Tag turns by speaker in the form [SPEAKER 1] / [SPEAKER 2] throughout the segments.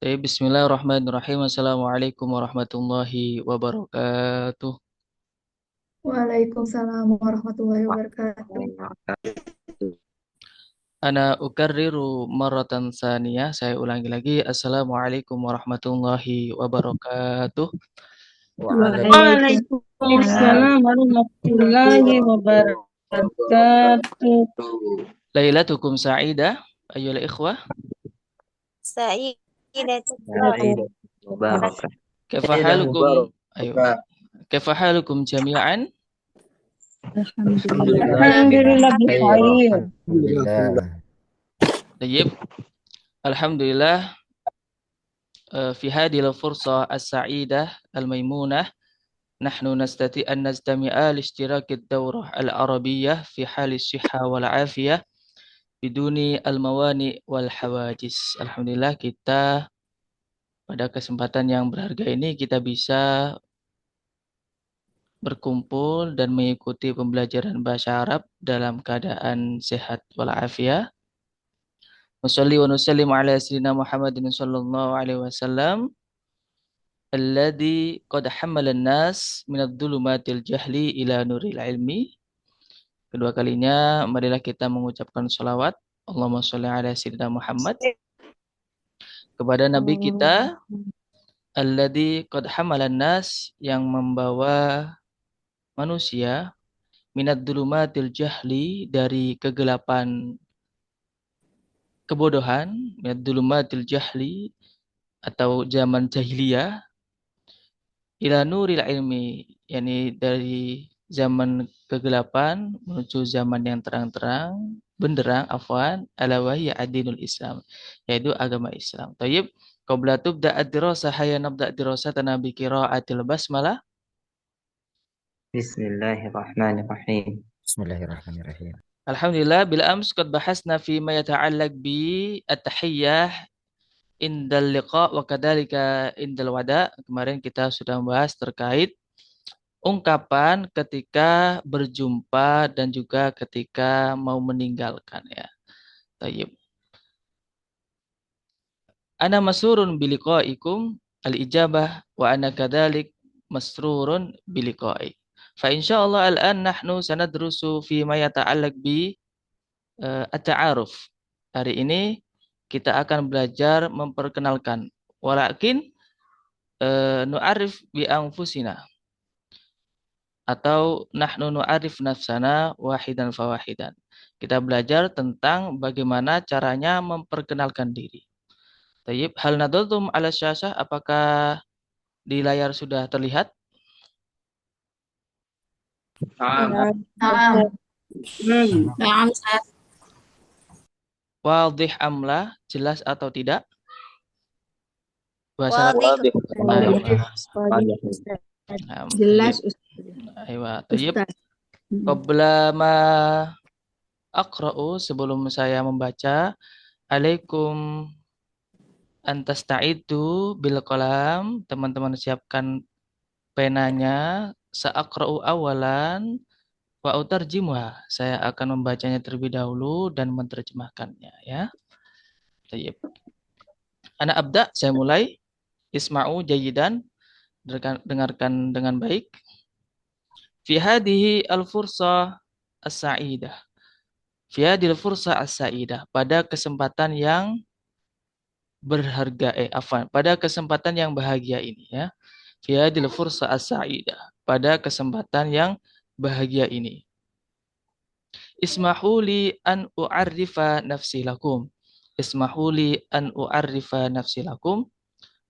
[SPEAKER 1] Bismillahirrahmanirrahim. Assalamualaikum warahmatullahi wabarakatuh.
[SPEAKER 2] Waalaikumsalam warahmatullahi wabarakatuh.
[SPEAKER 1] Ana ukarriru maratan saniyah. Saya ulangi lagi. Assalamualaikum warahmatullahi wabarakatuh.
[SPEAKER 2] Waalaikumsalam.
[SPEAKER 3] Waalaikumsalam warahmatullahi wabarakatuh.
[SPEAKER 1] Lailatukum sa'idah, ayyuhal ikhwah.
[SPEAKER 4] سعيدة
[SPEAKER 3] Waalaikumsalam.
[SPEAKER 4] مباركة
[SPEAKER 1] Kaifa halukum? Ayo. Kaifa halukum jami'an?
[SPEAKER 3] Alhamdulillah bikhair.
[SPEAKER 5] Alhamdulillah.
[SPEAKER 1] Tayyib. Alhamdulillah. Fi hadhihi al-fursah as-sa'idah al-maimunah نحن نستطيع أن نستمع لاشتراك الدورة العربية في حال الصحة والعافية بدون الموانئ والحواجز. Alhamdulillah kita pada kesempatan yang berharga ini kita bisa berkumpul dan mengikuti pembelajaran bahasa Arab dalam keadaan sehat walafiat. Nusalli wa nusallim ala sayyidina Muhammadin sallallahu alaihi wasallam alladzi qad hamala an-nas min adh-dhulumatil jahli ila nuril ilmi. Kedua kalinya marilah kita mengucapkan salawat Allahumma sholli ala sayyidina Muhammad kepada nabi kita alladzi qad hamalan nas yang membawa manusia minad dulumatil jahli dari kegelapan kebodohan, minad dulumatil jahli atau zaman jahiliyah ila nuril ilmi, yakni dari zaman kegelapan menuju zaman yang terang-terang, benderang, afwan, ala wahya ad-dinul Islam, yaitu agama Islam. Tayyib, qabla tubda ad-dirasah hayya nabda dirasatana bi qiraatil basmalah.
[SPEAKER 4] Bismillahirrahmanirrahim.
[SPEAKER 5] Bismillahirrahmanirrahim.
[SPEAKER 1] Alhamdulillah, bil ams qad bahasna fi ma yata'allaq bi at-tahiyyah indal liqa wa kadzalika indal wada. Kemarin kita sudah membahas terkait ungkapan ketika berjumpa dan juga ketika mau meninggalkan ya. Tayyib. Ana masurun biliqaikum al-ijabah wa ana kadzalik masrurun biliqai. Fa insyaallah al-an nahnu sanadrusu fi ma yata'allaq bi at-ta'aruf. Hari ini kita akan belajar memperkenalkan. Walakin nu'arif bi anfusina atau nahnu nu'arif nafsana wahidan fawahidan. Kita belajar tentang bagaimana caranya memperkenalkan diri. Tayyib, hal nadaltum ala syashah, apakah di layar sudah terlihat?
[SPEAKER 2] Naam.
[SPEAKER 3] Naam.
[SPEAKER 1] Wadih amla, jelas atau tidak? Bahasa Arab.
[SPEAKER 4] واضح
[SPEAKER 3] Jelas
[SPEAKER 1] Aywa, tayyib.
[SPEAKER 3] Ustaz.
[SPEAKER 1] Qabla ma aqra'u, sebelum saya membaca, alaikum antastaidu bil qalam, teman-teman siapkan penanya, sa'aqra'u awalan wa utarjimuha. Saya akan membacanya terlebih dahulu dan menerjemahkannya ya. Tayyib. Ana abda, saya mulai. Isma'u jayidan, dengarkan dengan baik. Fi hadhihi al-fursah as-sa'idah. Fi hadhihi al-fursah as-sa'idah, pada kesempatan yang berharga pada kesempatan yang bahagia ini ya. Fi hadhihi al-fursah as-sa'idah, pada kesempatan yang bahagia ini. Ismahuli an u'arrifa nafsi lakum. Ismahuli an u'arrifa nafsi lakum.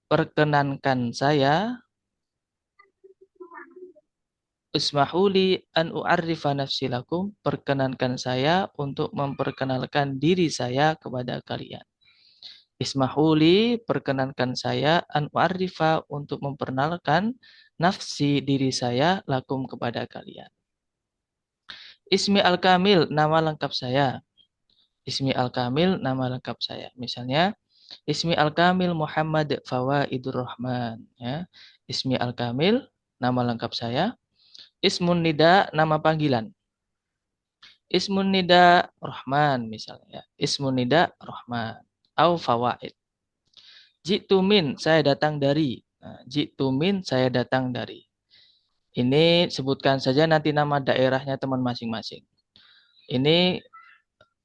[SPEAKER 1] Perkenankan saya. Ismahuli an u'arrifa nafsi lakum. Perkenankan saya untuk memperkenalkan diri saya kepada kalian. Ismahuli, perkenankan saya an u'arrifa, untuk memperkenalkan nafsi, diri saya, lakum, kepada kalian. Ismi al-kamil, nama lengkap saya. Ismi al-kamil, nama lengkap saya. Misalnya, Ismi al-kamil Muhammad Fawaidur Rahman. Ya. Ismi al-kamil, nama lengkap saya. Ismun nida, nama panggilan. Ismun nida Rahman misalnya. Ismun nida Rahman. Au fawaid. Jitu min, saya datang dari. Nah, jitu min, saya datang dari. Ini sebutkan saja nanti nama daerahnya teman masing-masing. Ini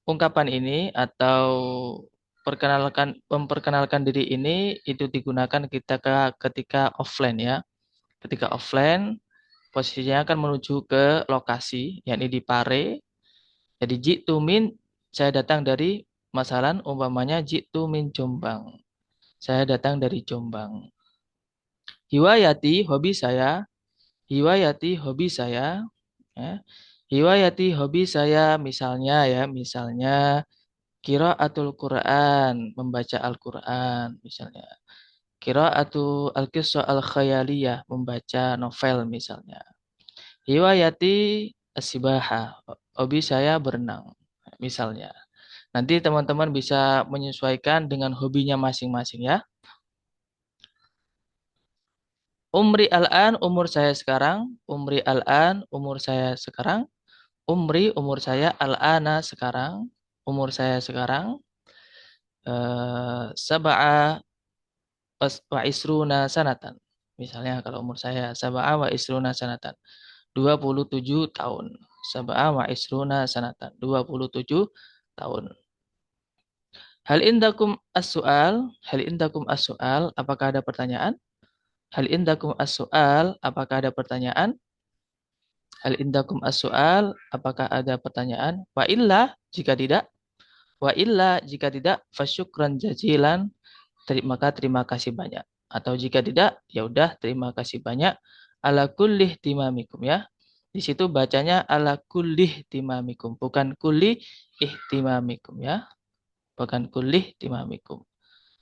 [SPEAKER 1] ungkapan ini atau memperkenalkan diri ini itu digunakan ketika offline ya. Ketika offline posisinya akan menuju ke lokasi yakni di Pare. Jadi jitu min, saya datang dari, masalan umpamanya jitu min Jombang. Saya datang dari Jombang. Hiwayati, hobi saya. Hiwayati, hobi saya. Ya. Hiwayati, hobi saya misalnya qiraatul Quran, membaca Al-Quran misalnya. Qiraatul al-qissah al-khayaliyah, membaca novel misalnya. Hiwayati as-sibaha, hobi saya berenang misalnya. Nanti teman-teman bisa menyesuaikan dengan hobinya masing-masing ya. Umri al-an, umur saya sekarang. Umri al-an, umur saya sekarang. Umri, umur saya. Al-ana, sekarang. Umur saya sekarang. Sab'a wa isruna sanatan. Misalnya kalau umur saya sab'a wa isruna sanatan. 27 tahun. Sab'a wa isruna sanatan. 27 tahun. Hal indakum as-su'al? Hal indakum as-su'al? Apakah ada pertanyaan? Hal indakum as-su'al? Apakah ada pertanyaan? Hal indakum as-su'al? Apakah ada pertanyaan? Wa illa, jika tidak. Wa illa, jika tidak. Fasyukran jazilan. Maka terima kasih banyak. Atau jika tidak, ya udah terima kasih banyak. Ala kullih timamikum ya. Di situ bacanya ala kullih timamikum. Bukan kulli ihtimamikum ya. Bukan kullih timamikum.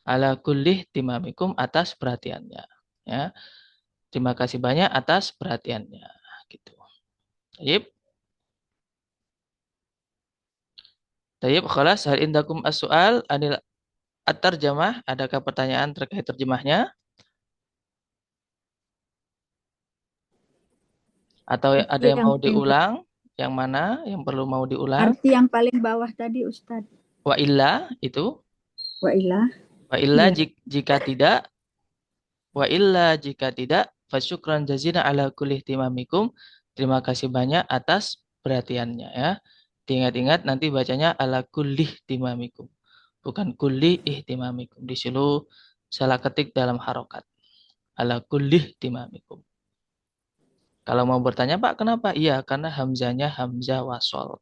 [SPEAKER 1] Ala kullih timamikum, atas perhatiannya. Ya. Terima kasih banyak atas perhatiannya. Gitu. Tayyib. Tayyib, khalas. Hal indakum as-su'al anil at-tarjamah. Adakah pertanyaan terkait terjemahnya? Atau ada
[SPEAKER 2] Arti
[SPEAKER 1] yang mau diulang? Yang mana yang perlu mau diulang?
[SPEAKER 2] arti yang paling bawah tadi, Ustadz.
[SPEAKER 1] Wa illa itu.
[SPEAKER 2] Wa ilah.
[SPEAKER 1] Wa illa
[SPEAKER 2] Iya.
[SPEAKER 1] jika tidak. Wa illa jika tidak. Fasyukran jazina ala kulli ihtimamikum. Terima kasih banyak atas perhatiannya ya. Ingat-ingat nanti bacanya ala kulli ihtimamikum. Bukan kulli ihtimamikum. Di situ salah ketik dalam harokat. Ala kulli ihtimamikum. Kalau mau bertanya, Pak, kenapa? Iya, karena hamzanya hamzah wasol.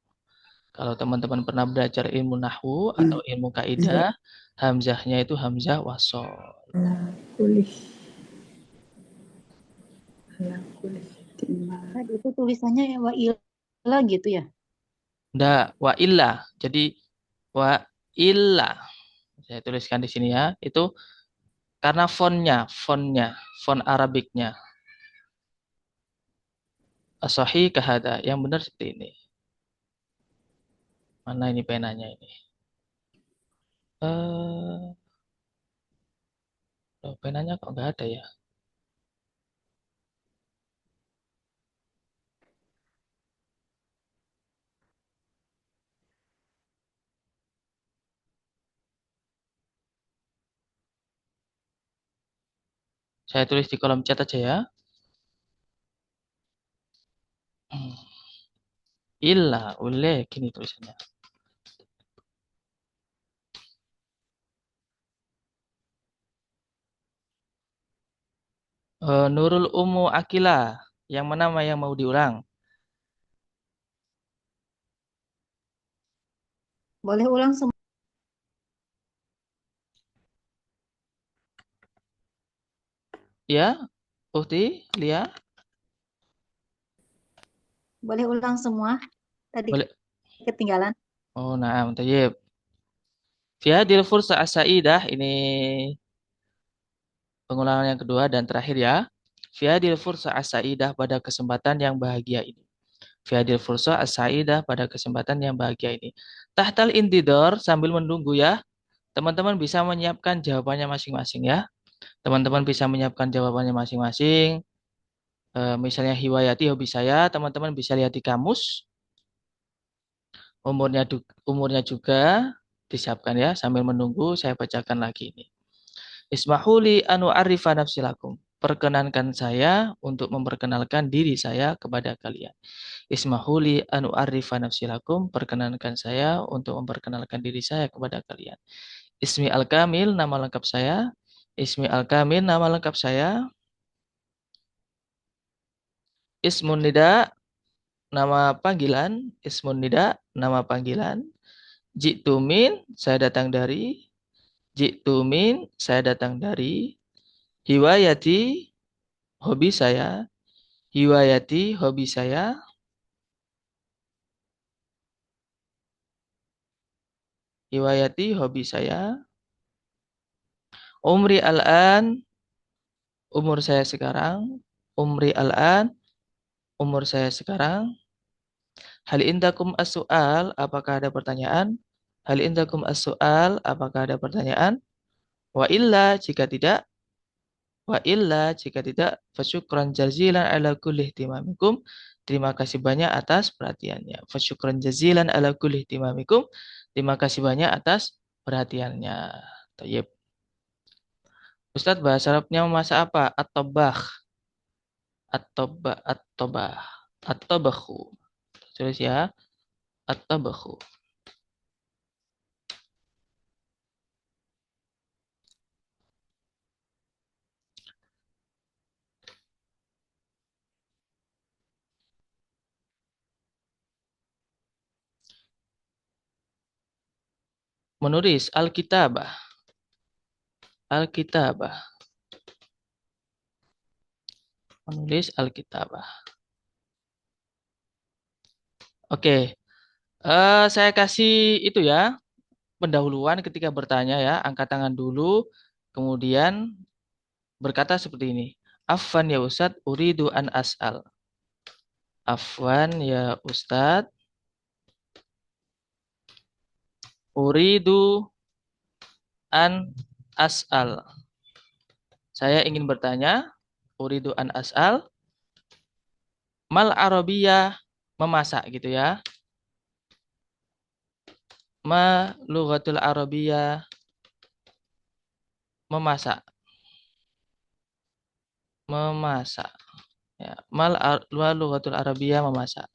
[SPEAKER 1] Kalau teman-teman pernah belajar ilmu nahwu atau ilmu kaidah, hamzahnya itu hamzah wasol.
[SPEAKER 2] Kulih.
[SPEAKER 6] Tadi itu tulisannya wa illa gitu ya?
[SPEAKER 1] Nggak, wa illa. Jadi wa illa. Saya tuliskan di sini ya. Itu karena font Arabiknya. As-sahih kahada. Yang benar seperti ini. Mana ini penanya ini? Penanya kok nggak ada ya? Saya tulis di kolom chat aja ya. Illa, oleh, gini tulisannya. Nurul Umu Akila. Yang mana yang mau diulang?
[SPEAKER 6] Boleh ulang semua.
[SPEAKER 1] Ya, Uhti, Lia?
[SPEAKER 6] Boleh ulang semua. Tadi
[SPEAKER 1] Boleh.
[SPEAKER 6] ketinggalan.
[SPEAKER 1] Oh, nah, tayyib. Fi hadhil fursah as-sa'idah, ini pengulangan yang kedua dan terakhir ya. Fi hadhil fursah as-sa'idah, pada kesempatan yang bahagia ini. Fi hadhil fursah as-sa'idah, pada kesempatan yang bahagia ini. Tahtal intidor, sambil menunggu ya. Teman-teman bisa menyiapkan jawabannya masing-masing ya. Teman-teman bisa menyiapkan jawabannya masing-masing. Misalnya hiwayati, hobi saya, teman-teman bisa lihat di kamus. Umurnya juga disiapkan ya, sambil menunggu saya bacakan lagi ini. Ismahuli anu arifa nafsilakum. Perkenankan saya untuk memperkenalkan diri saya kepada kalian. Ismahuli anu arifa nafsilakum. Perkenankan saya untuk memperkenalkan diri saya kepada kalian. Ismi al-kamil, nama lengkap saya. Ismi al-kamil, nama lengkap saya. Ismun nida, nama panggilan. Ismun nida, nama panggilan. Ji'tu min, saya datang dari. Ji'tu min, saya datang dari. Hiwayati, hobi saya. Hiwayati, hobi saya. Hiwayati, hobi saya. Umri al-an, umur saya sekarang. Umri al-an, umur saya sekarang. Hal indakum as-su'al, apakah ada pertanyaan? Hal indakum as-su'al, apakah ada pertanyaan? Wa illa, jika tidak. Wa illa, jika tidak. Fasyukran jazilan ala kulli ihtimamikum. Terima kasih banyak atas perhatiannya. Fasyukran jazilan ala kulli ihtimamikum. Terima kasih banyak atas perhatiannya. Tayyib. Ustadz, bahasa Arabnya memasak apa? At-tabakh. At-tabakh. At-tabakh. At-tabakhu. Tulis ya. At-tabakhu. Menulis Alkitabah. Alkitabah. Menulis Alkitabah. Oke. Saya kasih itu ya. Pendahuluan ketika bertanya ya. Angkat tangan dulu. Kemudian berkata seperti ini. Afwan ya Ustadz. Uridu an as'al. Afwan ya Ustadz. Uridu an as'al. Saya ingin bertanya. Uridu an as'al. Mal Arabiyah, memasak gitu ya. Ma lughatul Arabiyah, memasak. Memasak. Ya, mal lughatul Arabiyah, memasak.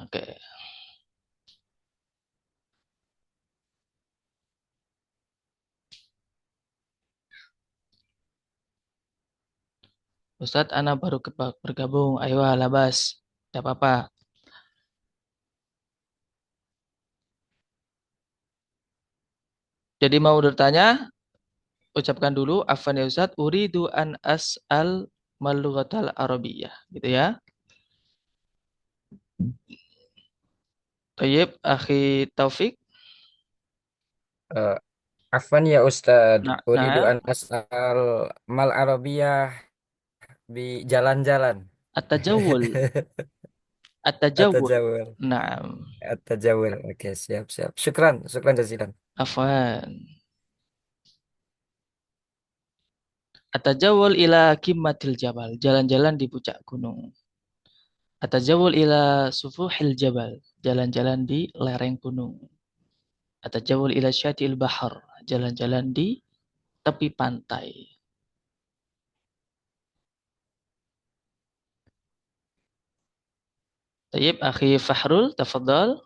[SPEAKER 1] Oke. Ustadz, Ana baru bergabung. Ayo, labas. Tidak apa-apa. Jadi mau bertanya, ucapkan dulu. Afwan ya Ustadz, uridu an as'al mal lughatul Arabiyah. Gitu ya. Tayyib, akhi Taufik.
[SPEAKER 5] Afwan ya Ustadz, uridu
[SPEAKER 1] Nah,
[SPEAKER 5] an as'al mal Arabiyah di jalan-jalan.
[SPEAKER 1] at-tajawul. At-tajawul.
[SPEAKER 5] At-tajawul.
[SPEAKER 1] Nah,
[SPEAKER 5] At-tajawul. Oke, siap, siap. Syukran, syukran jazilan.
[SPEAKER 1] afwan. Atajawul ila kimmatil jabal. Jalan-jalan di puncak gunung. Atajawul ila sufuhil jabal. Jalan-jalan di lereng gunung. Atajawul ila syatil bahar. Jalan-jalan di tepi pantai. Tayyib, akhi Fahrul, tafadhal.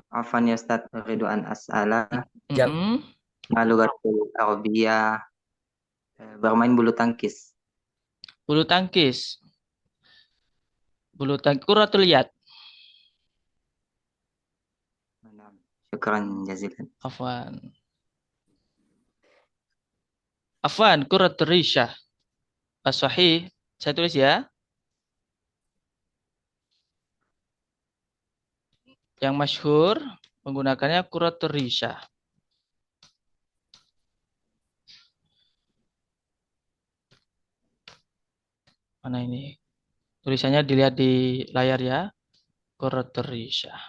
[SPEAKER 4] Afwan ya Ustaz, uridu an as'ala
[SPEAKER 1] Mm-mm.
[SPEAKER 4] lughatul Arabiyah, bermain bulu tangkis.
[SPEAKER 1] Bulu tangkis. Bulu tangkis. Kuratul yad.
[SPEAKER 4] Syukran jazilan.
[SPEAKER 1] Afwan. Afwan, kuratul risyah. As-sahih. Saya tulis ya. Yang masyhur menggunakannya kuratul risyah. Mana ini? Tulisannya dilihat di layar ya. Kuratul risyah.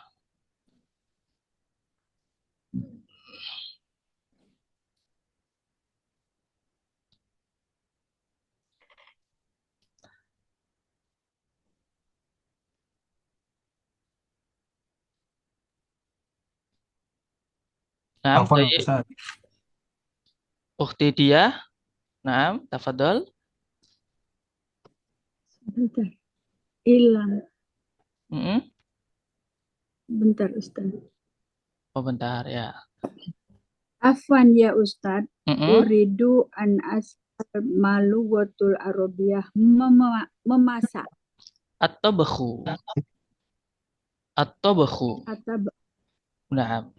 [SPEAKER 1] Naam,
[SPEAKER 7] Afwan
[SPEAKER 1] tayyib.
[SPEAKER 7] Ustaz.
[SPEAKER 1] Ukhti dia. Naam, tafadhol.
[SPEAKER 2] Bentar. Hilang.
[SPEAKER 1] Mm-mm.
[SPEAKER 2] Bentar Ustaz.
[SPEAKER 1] Oh, bentar ya.
[SPEAKER 2] Afwan ya Ustaz.
[SPEAKER 1] Mm-mm.
[SPEAKER 2] Uridu an asal malugatul arabiyah memasak.
[SPEAKER 1] At-tabakhu. At-tabakhu.
[SPEAKER 2] Atau
[SPEAKER 1] Naam.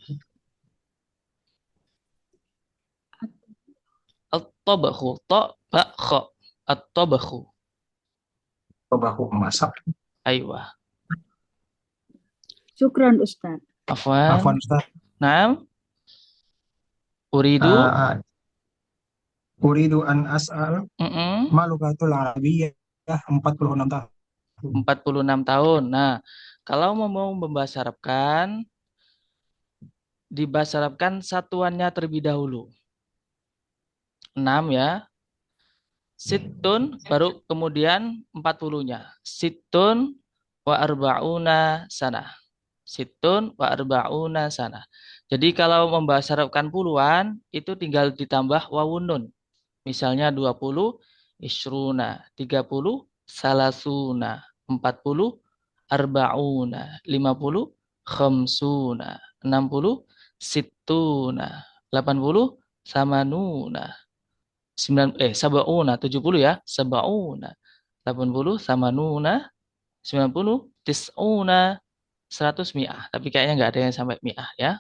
[SPEAKER 1] At-tabakhu. Ta-ba-kha. At-tabakhu.
[SPEAKER 7] Coba aku masak.
[SPEAKER 1] Aywa.
[SPEAKER 2] syukran Ustaz.
[SPEAKER 1] Afwan.
[SPEAKER 7] Afwan Ustaz.
[SPEAKER 1] Naam. Uridu.
[SPEAKER 7] Uridu an as'al
[SPEAKER 1] Mm-mm.
[SPEAKER 7] malugatul arabiyyah 46 tahun.
[SPEAKER 1] 46 tahun. Nah, kalau mau membahasa Arab kan, dibahasa Arab kan satuannya terlebih dahulu. 6 ya. Sittun, baru kemudian 40-nya. Sittun wa arba'una sana. Sittun wa arba'una sana. Jadi kalau membahasa Arabkan puluhan, itu tinggal ditambah wawun nun. Misalnya 20, isruna. 30, salasuna. 40, arba'una. 50, khamsuna. 60, sittuna. 80, samanuna. Sabauna 70 ya, sabauna 80 sama nuna 90 tisuna 100 mi'ah, tapi kayaknya nggak ada yang sampai mi'ah ya.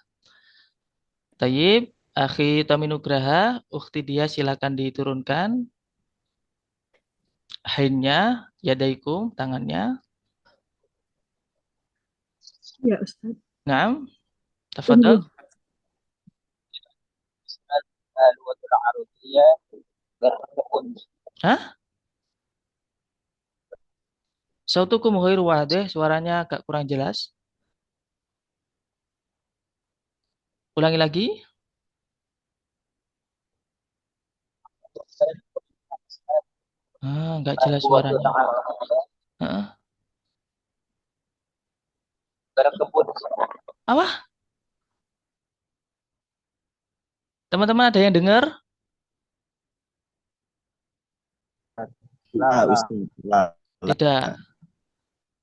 [SPEAKER 1] Tayyib, akhi Taminugraha, ukhti dia silakan diturunkan hainnya, yadaikum tangannya.
[SPEAKER 2] Ya Ustaz.
[SPEAKER 1] Naam,
[SPEAKER 2] Tunggu.
[SPEAKER 1] tafadhal. Hah? Sautukum ghairu wadih, suaranya agak kurang jelas. Ulangi lagi. Nggak jelas suaranya. Heeh. Apa? Teman-teman ada yang dengar?
[SPEAKER 8] La, Ustaz. La.
[SPEAKER 1] Tidak.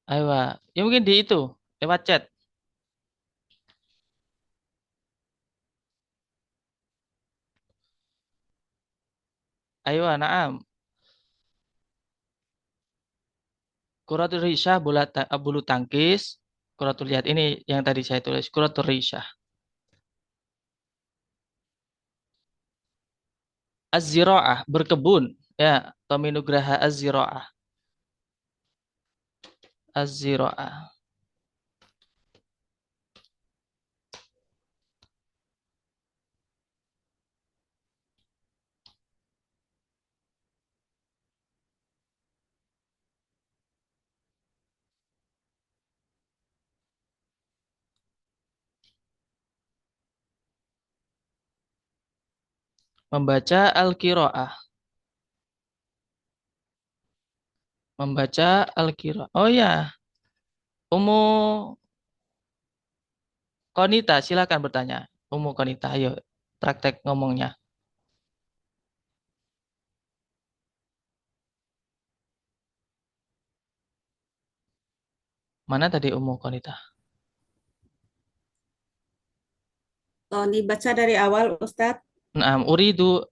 [SPEAKER 1] Ayo, ya mungkin di itu, lewat chat. Ayo, naam. Kuratul Risyah bulu tangkis. Kuratul lihat ini yang tadi saya tulis. Kuratul Risyah. Az-zira'ah, berkebun. Ya, Tommy Nugraha Az-zira'ah. Az-zira'ah. Membaca Al-Qira'ah. Membaca Al-Qira'ah. Oh ya, Ummu Konita, silakan bertanya. Ummu Konita, ayo praktek ngomongnya. Mana tadi Ummu Konita?
[SPEAKER 9] Tolong dibaca dari awal, Ustadz.
[SPEAKER 1] Naam, uridu.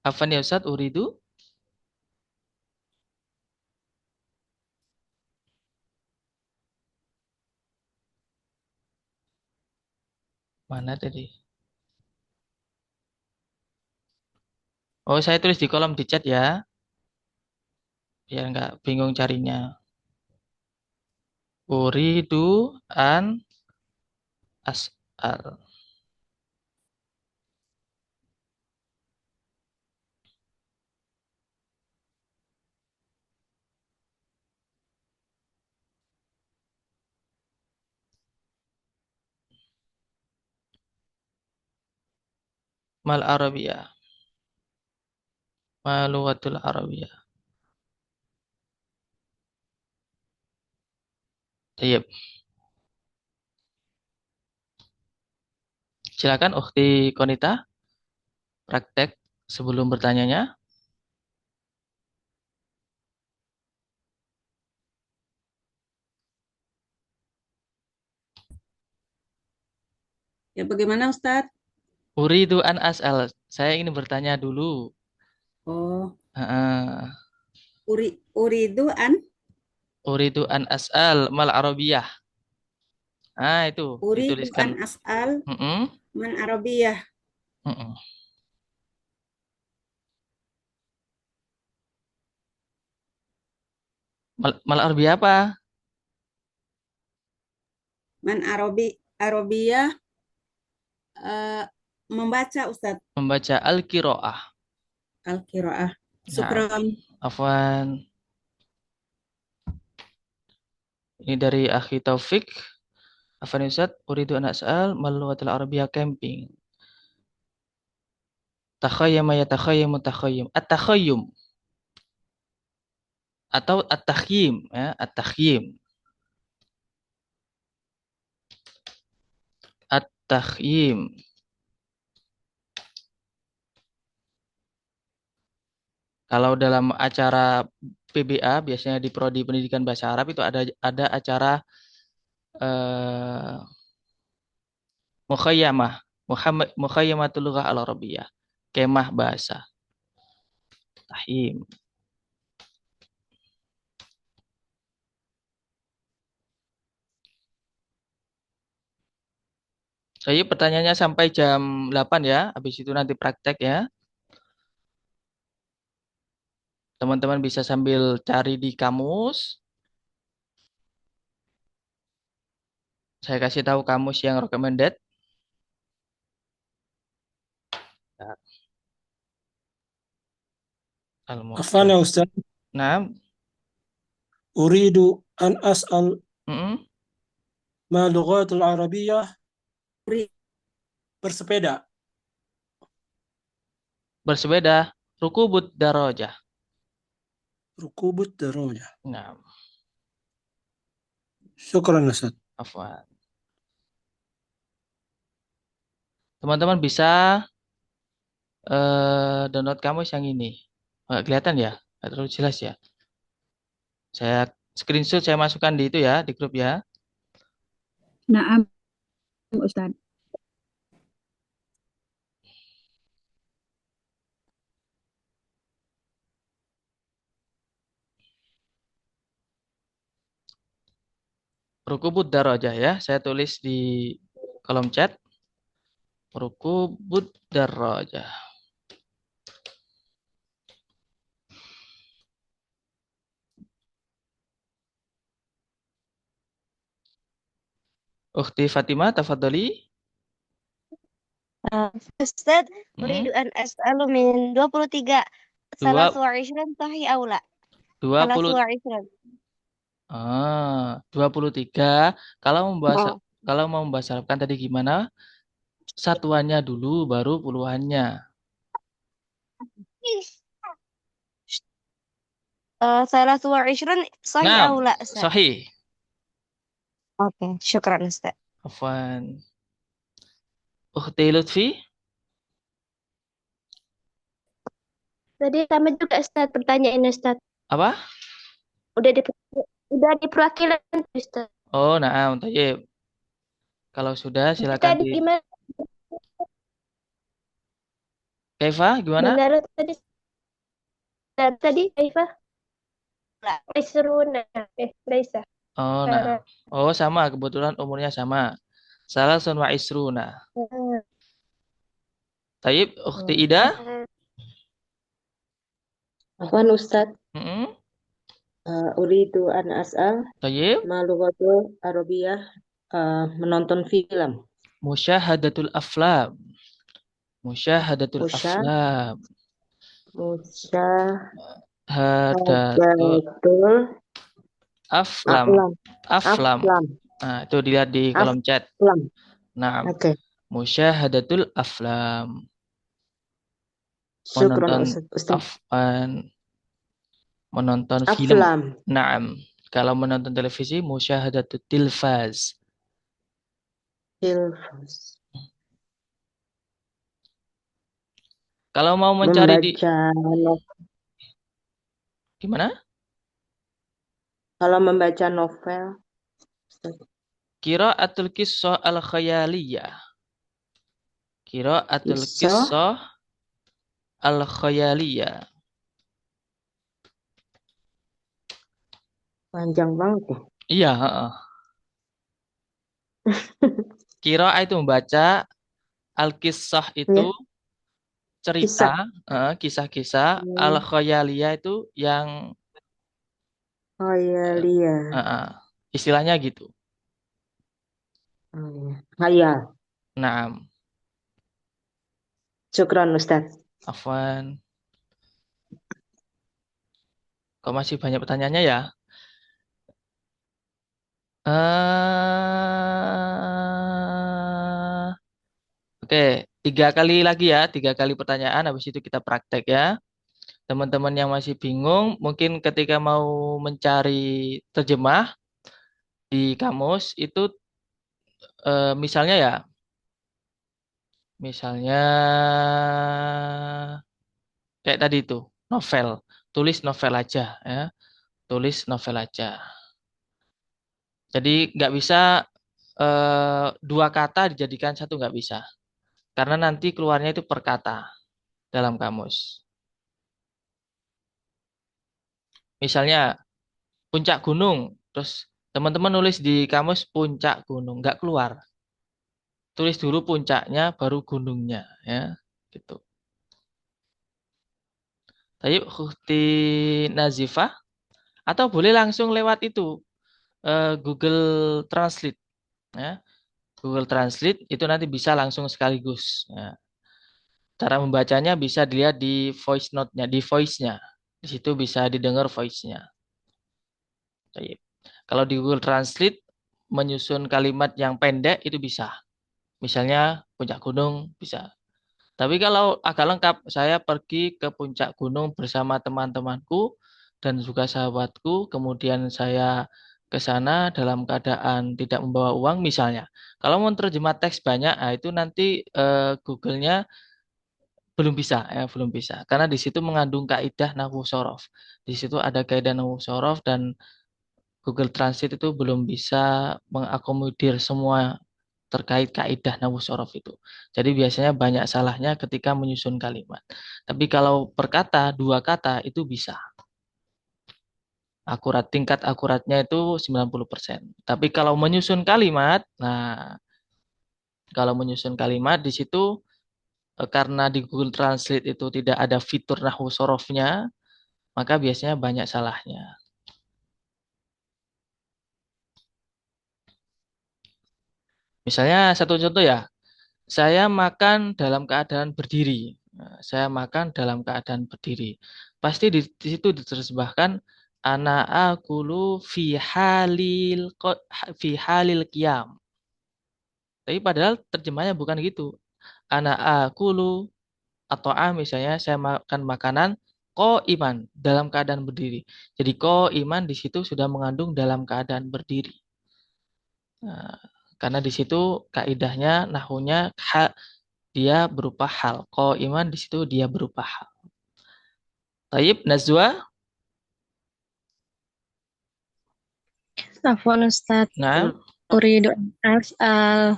[SPEAKER 1] Afan ya Ustaz, uridu. Mana tadi? Oh, saya tulis di kolom di chat ya. Biar nggak bingung carinya. Uridu an as'al. Mal Arabiyah. Ma lughatul Arabiyah. Tayyib. Silakan Ukhti Konita, praktek sebelum bertanyanya.
[SPEAKER 9] Ya, bagaimana Ustadz?
[SPEAKER 1] Uridu an as'al. Saya ingin bertanya dulu.
[SPEAKER 9] Oh,
[SPEAKER 1] Heeh.
[SPEAKER 9] uridu an
[SPEAKER 1] Uridu an as'al mal arabiyah. Ah, itu
[SPEAKER 9] uridu
[SPEAKER 1] dituliskan.
[SPEAKER 9] an as'al
[SPEAKER 1] Heeh.
[SPEAKER 9] man arabiyah.
[SPEAKER 1] Heeh. Mal arabiyah apa?
[SPEAKER 9] Man arabiyah membaca Ustadz
[SPEAKER 1] Membaca al-qiraah.
[SPEAKER 9] al-qiraah.
[SPEAKER 1] Nah,
[SPEAKER 9] Syukron.
[SPEAKER 1] afwan. Ini dari Akhi Taufik. Afwan Ustaz, uridu an as'al mal lughatil arabiyyah camping. Takhayyama yatakhayyam takhayyum. At-takhayyum atau at-takhyim ya, at-takhyim. At-takhyim. Kalau dalam acara PBA biasanya di prodi pendidikan bahasa Arab itu ada acara eh mukhayyamah, mukhayyamatul lughah al-arabiyyah. Kemah bahasa. Tahyim. Jadi pertanyaannya sampai jam 8 ya, habis itu nanti praktek ya. Teman-teman bisa sambil cari di kamus. Saya kasih tahu kamus yang recommended. Ya.
[SPEAKER 7] Afan ya Ustaz,
[SPEAKER 1] Nah,
[SPEAKER 7] uridu an as'al
[SPEAKER 1] mm-mm.
[SPEAKER 7] ma lughatul arabiyyah bersepeda.
[SPEAKER 1] Bersepeda, rukubud darajah.
[SPEAKER 7] Rukubut darajah.
[SPEAKER 1] Nah,
[SPEAKER 7] Syukran Ustaz.
[SPEAKER 1] afwan. Teman-teman bisa download kamus yang ini. Nggak kelihatan ya? Nggak terlalu jelas ya. Saya screenshot, saya masukkan di itu ya, di grup ya.
[SPEAKER 2] Naam, Ustaz.
[SPEAKER 1] Rukubud darajah ya. Saya tulis di kolom chat. Rukubud darajah. Ukhti Fatimah, tafadhali.
[SPEAKER 8] Ustaz,
[SPEAKER 1] Hmm.
[SPEAKER 8] uridu an as'alu min 23
[SPEAKER 1] Dua-
[SPEAKER 8] 23 sahih au la?
[SPEAKER 1] 20
[SPEAKER 8] 23.
[SPEAKER 1] 23. Kalau membahas
[SPEAKER 8] Oh.
[SPEAKER 1] kalau mau membahas Arab kan tadi gimana? Satuannya dulu baru puluhannya.
[SPEAKER 8] Salah 23 sahih
[SPEAKER 1] Nah,
[SPEAKER 8] au la, Ustaz?
[SPEAKER 1] sahih.
[SPEAKER 8] Oke, syukran Ustaz.
[SPEAKER 1] Afwan. Ukhti Lutfi,
[SPEAKER 8] Tadi sama juga Ustaz pertanyaan Ustaz.
[SPEAKER 1] apa?
[SPEAKER 8] Udah di perwakilan Ustaz.
[SPEAKER 1] Oh, nah, tayyib. Kalau sudah silakan
[SPEAKER 8] Tadi
[SPEAKER 1] di
[SPEAKER 8] gimana?
[SPEAKER 1] Kaifa gimana?
[SPEAKER 8] Benar tadi Kaifa? Isruna. Laisa.
[SPEAKER 1] Oh, nah. Oh, sama, kebetulan umurnya sama. Salasun wa isruna. Tayyib, Ukhti Ida?
[SPEAKER 3] Afwan Ustaz,
[SPEAKER 1] Mm-mm.
[SPEAKER 3] uridu an as'al
[SPEAKER 1] Tayyib.
[SPEAKER 3] ma lughatul arabiyyah, menonton film.
[SPEAKER 1] Musyahadatul aflam. Musyahadatul
[SPEAKER 3] Musya-
[SPEAKER 1] aflam. Hadatul
[SPEAKER 3] Musyahadatul
[SPEAKER 1] aflam.
[SPEAKER 3] aflam.
[SPEAKER 1] Aflam.
[SPEAKER 3] Aflam.
[SPEAKER 1] Nah, itu dilihat di kolom chat.
[SPEAKER 3] Aflam.
[SPEAKER 1] Nah,
[SPEAKER 3] Oke.
[SPEAKER 1] musyahadatul aflam.
[SPEAKER 3] Syukran
[SPEAKER 1] Menonton
[SPEAKER 3] Ustaz.
[SPEAKER 1] menonton film.
[SPEAKER 3] Aflam.
[SPEAKER 1] Naam. Kalau menonton televisi, musyahadatul tilfaz.
[SPEAKER 3] Films.
[SPEAKER 1] Kalau mau mencari di
[SPEAKER 3] Membaca novel.
[SPEAKER 1] gimana?
[SPEAKER 3] Kalau membaca novel, Ustaz.
[SPEAKER 1] Qiraatul qissah al-khayaliyah. Qiraatul
[SPEAKER 3] Kisah
[SPEAKER 1] qissah al-khayaliyah.
[SPEAKER 3] panjang banget ya.
[SPEAKER 1] Iya, heeh. Qiraah itu membaca, al-qissah itu
[SPEAKER 3] Ya,
[SPEAKER 1] cerita,
[SPEAKER 3] kisah.
[SPEAKER 1] kisah-kisah,
[SPEAKER 3] Hmm.
[SPEAKER 1] al-khayaliyah itu yang
[SPEAKER 3] Oh iya, Lia.
[SPEAKER 1] istilahnya gitu.
[SPEAKER 3] Oh, iya. Hayal.
[SPEAKER 1] Nah,
[SPEAKER 3] Syukran, Ustaz.
[SPEAKER 1] afwan. Kok masih banyak pertanyaannya ya? Oke, 3 kali lagi ya, 3 kali pertanyaan. Habis itu kita praktek ya. Teman-teman yang masih bingung, mungkin ketika mau mencari terjemah di kamus itu, misalnya ya, misalnya kayak tadi itu novel, tulis novel aja ya, tulis novel aja. Jadi nggak bisa 2 kata dijadikan satu, nggak bisa, karena nanti keluarnya itu per kata dalam kamus. Misalnya puncak gunung, terus teman-teman nulis di kamus puncak gunung, nggak keluar. Tulis dulu puncaknya, baru gunungnya, ya, gitu. Tapi Ukhti Nazifah, atau boleh langsung lewat itu Google Translate, ya. Google Translate itu nanti bisa langsung sekaligus. Ya. Cara membacanya bisa dilihat di voice note-nya, di voice-nya. Di situ bisa didengar voice-nya. Baik. Kalau di Google Translate menyusun kalimat yang pendek itu bisa. Misalnya puncak gunung bisa. Tapi kalau agak lengkap, saya pergi ke puncak gunung bersama teman-temanku dan juga sahabatku, kemudian saya ke sana dalam keadaan tidak membawa uang misalnya. Kalau mau terjemah teks banyak, nah itu nanti Google-nya belum bisa, ya belum bisa. Karena di situ mengandung kaidah nahwu sorof. Di situ ada kaidah nahwu sorof dan Google Translate itu belum bisa mengakomodir semua terkait kaidah nahwu sorof itu. Jadi biasanya banyak salahnya ketika menyusun kalimat. Tapi kalau per kata, 2 kata itu bisa. Akurat, tingkat akuratnya itu 90%. Tapi kalau menyusun kalimat, nah kalau menyusun kalimat di situ karena di Google Translate itu tidak ada fitur nahwu sorofnya, maka biasanya banyak salahnya. Misalnya satu contoh ya, saya makan dalam keadaan berdiri. Nah, saya makan dalam keadaan berdiri. Pasti di situ diterjemahkan ana akulu fi halil qiyam. Tapi padahal terjemahnya bukan gitu. Ana akulu atau misalnya saya makan makanan ko iman dalam keadaan berdiri. Jadi ko iman di situ sudah mengandung dalam keadaan berdiri. Nah, karena di situ kaidahnya nahunya dia berupa hal. Ko iman di situ dia berupa hal. Taib Nazwa.
[SPEAKER 8] Afwan Ustadz,
[SPEAKER 1] Nah,
[SPEAKER 8] uridu as'al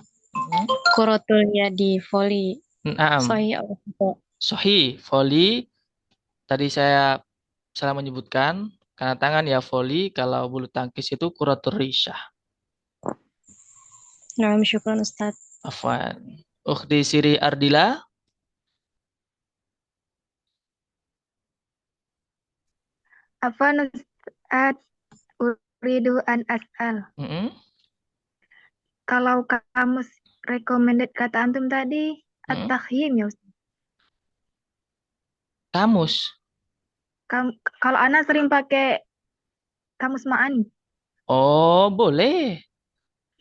[SPEAKER 8] kuratul yadi voli
[SPEAKER 1] naam.
[SPEAKER 8] sahih atau tidak?
[SPEAKER 1] Sahih, voli. Tadi saya salah menyebutkan. Karena tangan ya voli. Kalau bulu tangkis itu kuratul risyah.
[SPEAKER 8] Nah, syukran Ustadz.
[SPEAKER 1] Afwan. Ukhti Siri Ardila.
[SPEAKER 10] Afwan Ustadz, uridu an as'al. Kalau kamus recommended kata antum tadi, at-takhim ya Ustaz.
[SPEAKER 1] Kamus.
[SPEAKER 10] Kalau Ana sering pakai kamus Ma'ani.
[SPEAKER 1] Oh, boleh.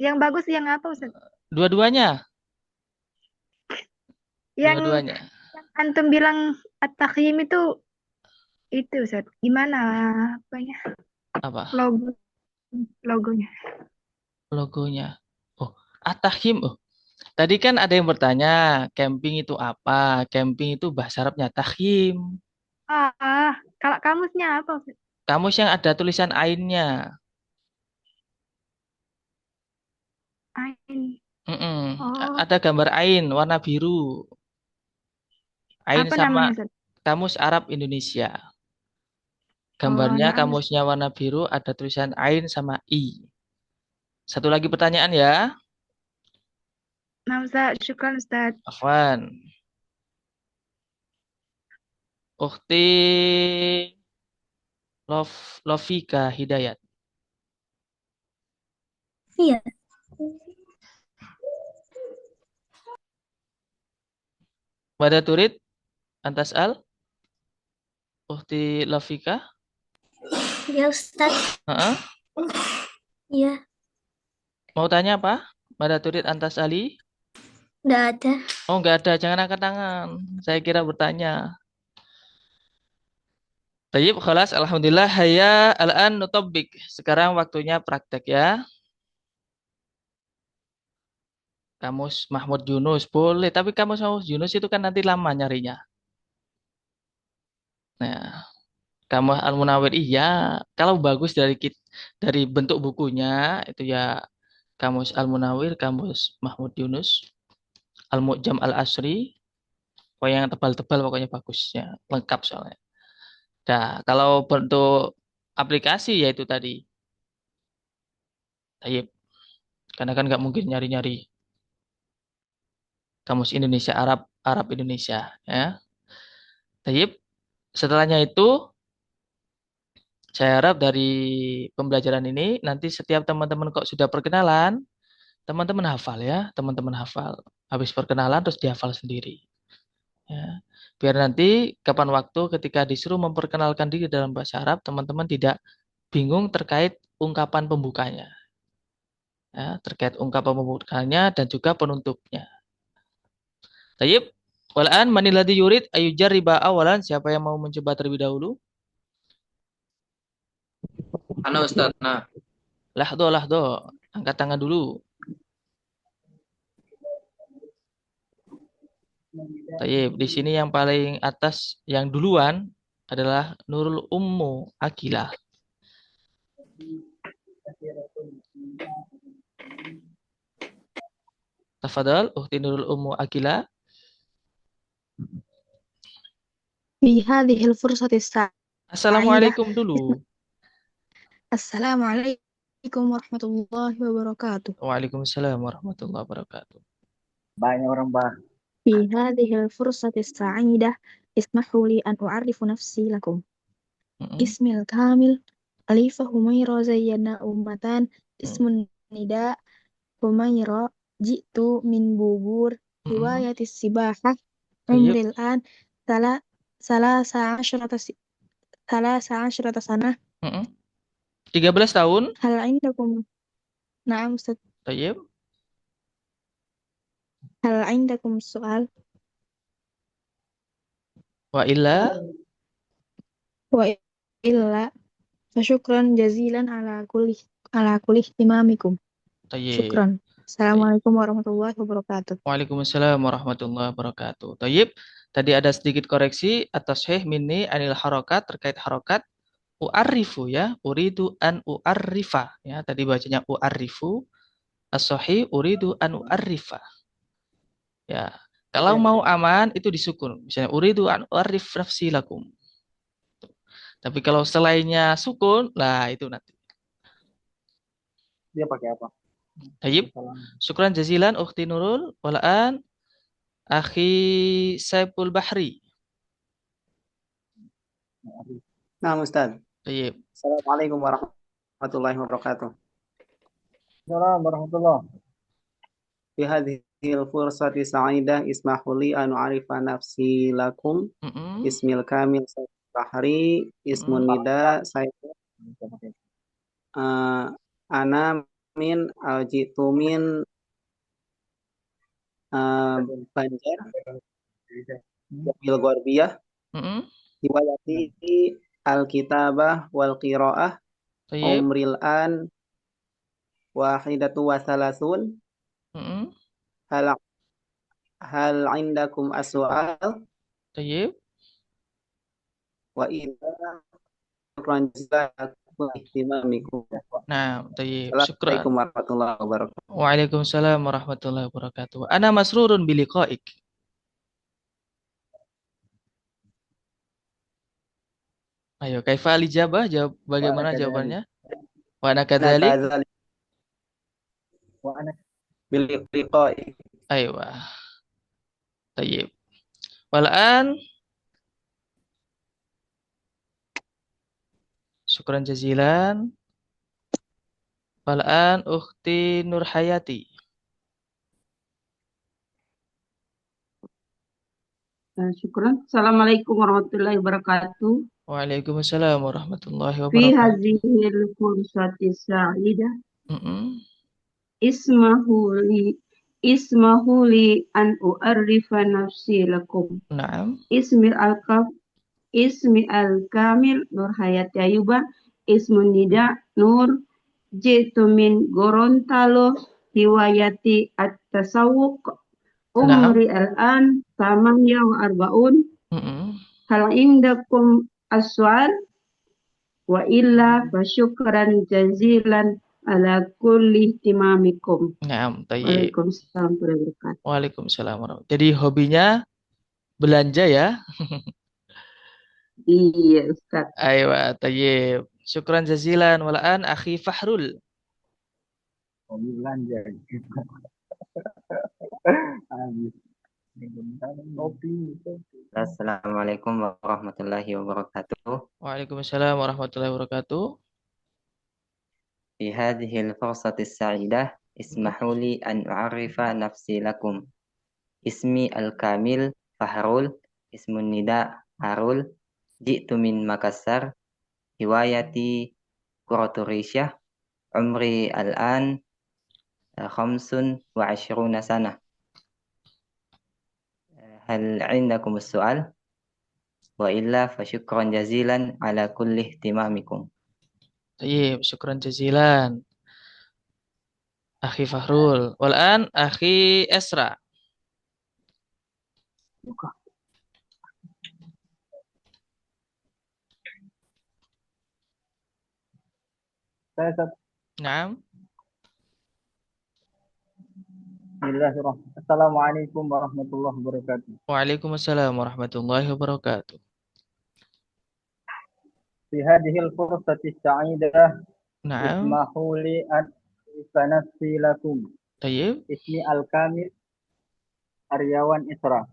[SPEAKER 10] Yang bagus yang apa Ustaz?
[SPEAKER 1] Dua-duanya.
[SPEAKER 10] Yang
[SPEAKER 1] Dua-duanya.
[SPEAKER 10] antum bilang at-takhim itu Ustaz. Gimana apanya?
[SPEAKER 1] Apa?
[SPEAKER 10] Logonya.
[SPEAKER 1] Logonya. Oh, at-takhim. Oh, Tadi kan ada yang bertanya, camping itu apa? Camping itu bahasa Arabnya takhim.
[SPEAKER 10] Kalau kamusnya apa?
[SPEAKER 1] Kamus yang ada tulisan ainnya.
[SPEAKER 10] Ain.
[SPEAKER 1] Mm-mm.
[SPEAKER 10] Oh,
[SPEAKER 1] Ada gambar ain warna biru. Ain
[SPEAKER 10] apa
[SPEAKER 1] sama
[SPEAKER 10] namanya, Ustaz?
[SPEAKER 1] kamus Arab Indonesia.
[SPEAKER 10] Oh,
[SPEAKER 1] Gambarnya
[SPEAKER 10] naam, Ustaz.
[SPEAKER 1] kamusnya warna biru, ada tulisan ain sama i. Satu lagi pertanyaan ya,
[SPEAKER 10] Naam, Ustaz. Syukran, Ustaz.
[SPEAKER 1] Afwan. Ukhti Lofika Hidayat.
[SPEAKER 8] Iya.
[SPEAKER 1] Mada turid antas al? Ukhti Lofika?
[SPEAKER 8] Ya Ustaz.
[SPEAKER 1] Heeh.
[SPEAKER 8] Iya.
[SPEAKER 1] Mau tanya apa? Mada turid antas ali?
[SPEAKER 8] Nggak ada.
[SPEAKER 1] Oh, nggak ada. Jangan angkat tangan. Saya kira bertanya. Tayyib, khalas. Alhamdulillah. Haya al-an nutabik. Sekarang waktunya praktek ya. Kamus Mahmud Yunus. Boleh. Tapi kamus Mahmud Yunus itu kan nanti lama nyarinya. Nah, kamus Al-Munawwir iya. Kalau bagus dari bentuk bukunya, itu ya kamus Al-Munawwir, kamus Mahmud Yunus, Al-Mu'jam Al-Asri. Pokoknya yang tebal-tebal pokoknya bagusnya. Lengkap soalnya. Nah, kalau bentuk aplikasi ya itu tadi. Tayyib. Karena kan nggak mungkin nyari-nyari kamus Indonesia Arab, Arab Indonesia. Ya. Tayyib. Setelahnya itu, saya harap dari pembelajaran ini, nanti setiap teman-teman kok sudah perkenalan, teman-teman hafal ya. Teman-teman hafal. Habis perkenalan terus dihafal sendiri. Ya. Biar nanti kapan waktu ketika disuruh memperkenalkan diri dalam bahasa Arab, teman-teman tidak bingung terkait ungkapan pembukanya. Ya, terkait ungkapan pembukanya dan juga penutupnya. Tayyib. Walan manilladzi yurid ayyujariba awalan, siapa yang mau mencoba terlebih dahulu?
[SPEAKER 4] Ana Ustaz. Nah,
[SPEAKER 1] Lahdo. Angkat tangan dulu. Tayyib. Di sini yang paling atas yang duluan adalah Nurul Ummu Akilah. Tafadhal, Ukhti Nurul Ummu Akilah.
[SPEAKER 11] في هذه الفرصة السعيدة
[SPEAKER 1] Assalamualaikum dulu.
[SPEAKER 11] السلام عليكم ورحمة الله وبركاته.
[SPEAKER 1] Waalaikumsalam warahmatullahi wabarakatuh.
[SPEAKER 4] banyak orang bah.
[SPEAKER 11] في هذه الفرصة السعيدة اسمحوا لي أن أعرف نفسي لكم. اسمي الكامل أليفة هميرة زينا أمتان. اسم النداء هميرة. جئت من بوبور هواية السباحة. عمري الآن 13 سنة.
[SPEAKER 1] 13 tahun.
[SPEAKER 11] هل عندكم نعم أستاذ.
[SPEAKER 1] Tayyib.
[SPEAKER 11] هل عندكم سؤال؟
[SPEAKER 1] وإلا
[SPEAKER 11] فشكرا جزيلا على كل اهتمامكم.
[SPEAKER 1] Tayyib.
[SPEAKER 11] شكرا. السلام عليكم ورحمة الله وبركاته.
[SPEAKER 1] Waalaikumsalam warahmatullahi wabarakatuh. Tayyib. Tadi ada sedikit koreksi atas minni anil harokat, terkait harokat. U'arrifu ya, uridu an u'arrifa ya, tadi bacanya u'arrifu. As-sahih uridu an u'arrifa. Ya, kalau mau aman itu disukun. Misalnya uridu an u'arrif nafsi lakum. Tapi kalau selainnya sukun, lah itu nanti.
[SPEAKER 4] Dia pakai apa?
[SPEAKER 1] Tayyib. Syukran jazilan Ukhti Nurul. Walaan Akhi Saiful Bahri.
[SPEAKER 12] Nah, Ustaz.
[SPEAKER 1] Tayyib.
[SPEAKER 12] Assalamualaikum warahmatullahi wabarakatuh.
[SPEAKER 4] Assalamualaikum warahmatullahi.
[SPEAKER 12] Fi hadhil fursati sa'idah ismahu li an u'arifa nafsi lakum. Ismil kamil Saiful Bahri. Ismun nida Saiful. Ana min aljitu min Banjar Bil Gorbiyah. Hiwayati al-kitabah wal qiraah. Umril an wahidatu wa salasun. hal hal indakum as-su'al
[SPEAKER 1] Tayyib.
[SPEAKER 12] wa idza syukran jazakum ihtimamikum.
[SPEAKER 1] Nah, tayyib. Syukran.
[SPEAKER 12] Assalamualaikum warahmatullahi wabarakatuh.
[SPEAKER 1] Waalaikumsalam warahmatullahi wabarakatuh. Ana masrurun biliqaik. Ayo, kaifa al-ijabah? Jawab bagaimana jawabannya? Wa ana kadzalik.
[SPEAKER 12] Wa ana biliqa'i.
[SPEAKER 1] Aywa. Tayyib. Wal'an syukran jazilan. Wal'an ukhti Nur Hayati.
[SPEAKER 2] Syukran. Assalamualaikum warahmatullahi wabarakatuh.
[SPEAKER 1] Waalaikumsalam warahmatullahi
[SPEAKER 2] Fi
[SPEAKER 1] wabarakatuh.
[SPEAKER 2] hadhil fursati sa'idah. Ismahu li an u'arrifa nafsi lakum.
[SPEAKER 1] Naam.
[SPEAKER 2] Ismi al-kamil Nur Hayati Ayuba. Ismun nida Nur jitu min Gorontalo hiwayati at-tasawuq. Umri al-an tamanya wa arbaun. Hal indakum as-su'al wa illa fa syukran jazilan ala kulli ihtimamikum.
[SPEAKER 1] Naam, tayyib.
[SPEAKER 2] Waalaikumsalam warahmatullahi wabarakatuh.
[SPEAKER 1] Waalaikumsalam warahmatullahi. Jadi hobinya belanja ya?
[SPEAKER 2] Iya, Ustaz.
[SPEAKER 1] Aywa, tayyib. Syukran jazilan. Wal'an akhi Fahrul.
[SPEAKER 4] Hobi belanja.
[SPEAKER 13] Assalamualaikum warahmatullahi wabarakatuh.
[SPEAKER 1] Waalaikumsalam warahmatullahi wabarakatuh.
[SPEAKER 13] في هذه الفرصة السعيدة اسمحوا لي أن أعرف نفسي لكم. اسمي الكامل فهرول. اسم النداء هارول. جئت من مكسر. هوايتي كرة الريشة. عمري الآن 25 سنة. هل عندكم السؤال؟ وإلا فشكرا جزيلا على كل اهتمامكم.
[SPEAKER 1] Tayyib, syukran jazilan. Akhi Fahrul. Wal'an akhi Esra. Naam.
[SPEAKER 4] Bismillahirrahmanirrahim. Assalamualaikum warahmatullahi wabarakatuh.
[SPEAKER 1] Waalaikumsalam warahmatullahi wabarakatuh.
[SPEAKER 4] Fi hadhil fursati sa'idah.
[SPEAKER 1] Naam.
[SPEAKER 4] Ismahu li an u'arrifa nafsi lakum.
[SPEAKER 1] Tayyib.
[SPEAKER 4] Ismi al-kamil Aryawan Isra.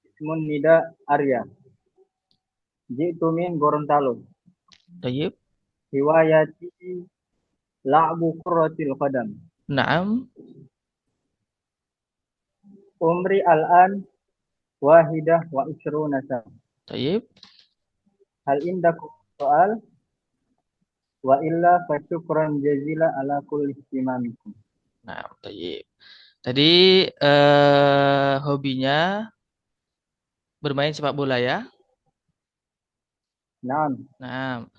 [SPEAKER 4] Ismun nida Arya. Jitu min Gorontalo.
[SPEAKER 1] Tayyib.
[SPEAKER 4] Hiwayati la'bu kurratil qadam.
[SPEAKER 1] Naam.
[SPEAKER 4] Umri al-an wahidah wa ishruna sana.
[SPEAKER 1] Tayyib.
[SPEAKER 4] Hal indakum soal wa illa fa syukran jazila ala kulli ihtimamikum.
[SPEAKER 1] Nah, tayyib. Tadi hobinya bermain sepak bola ya?
[SPEAKER 4] Naam.
[SPEAKER 1] Naam.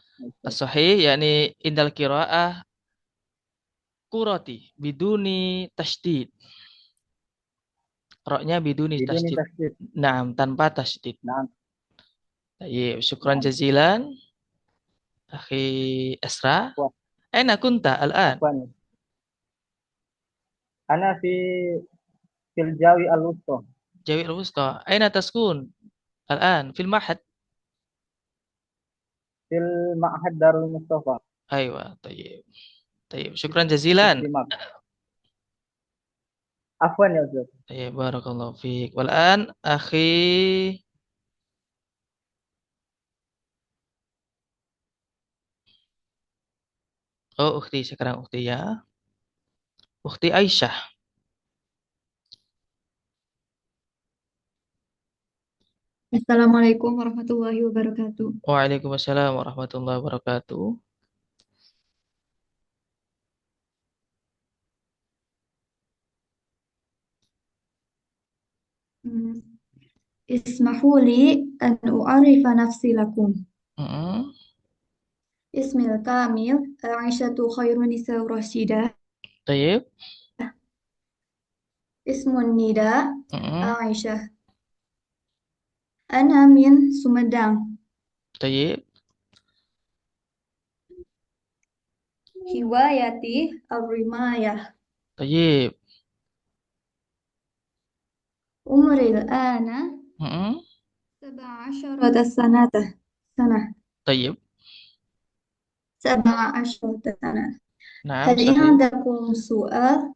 [SPEAKER 1] As-sahih yakni indal qiraah kurati biduni tasydid. Roknya biduni tasydid. Naam, tanpa tasydid.
[SPEAKER 4] Naam.
[SPEAKER 1] Tayyib, syukran jazilan. Akhi Esra. Aina kunta al-an?
[SPEAKER 4] Ana fil Jawi al-Wusta.
[SPEAKER 1] Jawi al-Wusta. Aina taskun al-an? Fil Mahad.
[SPEAKER 4] Fil Ma'had Darul Mustafa.
[SPEAKER 1] Aywa, tayyib. Tayyib, syukran jazilan.
[SPEAKER 4] Afwan ya Ustaz.
[SPEAKER 1] Tayyib, barakallahu fiik. Wal-an akhi Oh, ukhti, sekarang ukhti ya. Ukhti Aisyah.
[SPEAKER 14] Assalamualaikum warahmatullahi wabarakatuh.
[SPEAKER 1] Waalaikumsalam warahmatullahi wabarakatuh.
[SPEAKER 14] Ismahu li an u'arifa nafsi lakum. Ismil kamil Aisyatu khairun nisa Rasyidah.
[SPEAKER 1] Tayyib.
[SPEAKER 14] Ismun Nida
[SPEAKER 1] Mm-mm.
[SPEAKER 14] Aisyah. Ana min Sumedang.
[SPEAKER 1] Tayyib.
[SPEAKER 14] Hiwayati Ar-Rimayah.
[SPEAKER 1] Tayyib.
[SPEAKER 14] Umril ana
[SPEAKER 1] Mm-mm.
[SPEAKER 14] 17 سنة.
[SPEAKER 1] Tayyib.
[SPEAKER 14] 17 سنة.
[SPEAKER 1] Naam,
[SPEAKER 14] هل
[SPEAKER 1] sahih.
[SPEAKER 14] عندكم سؤال؟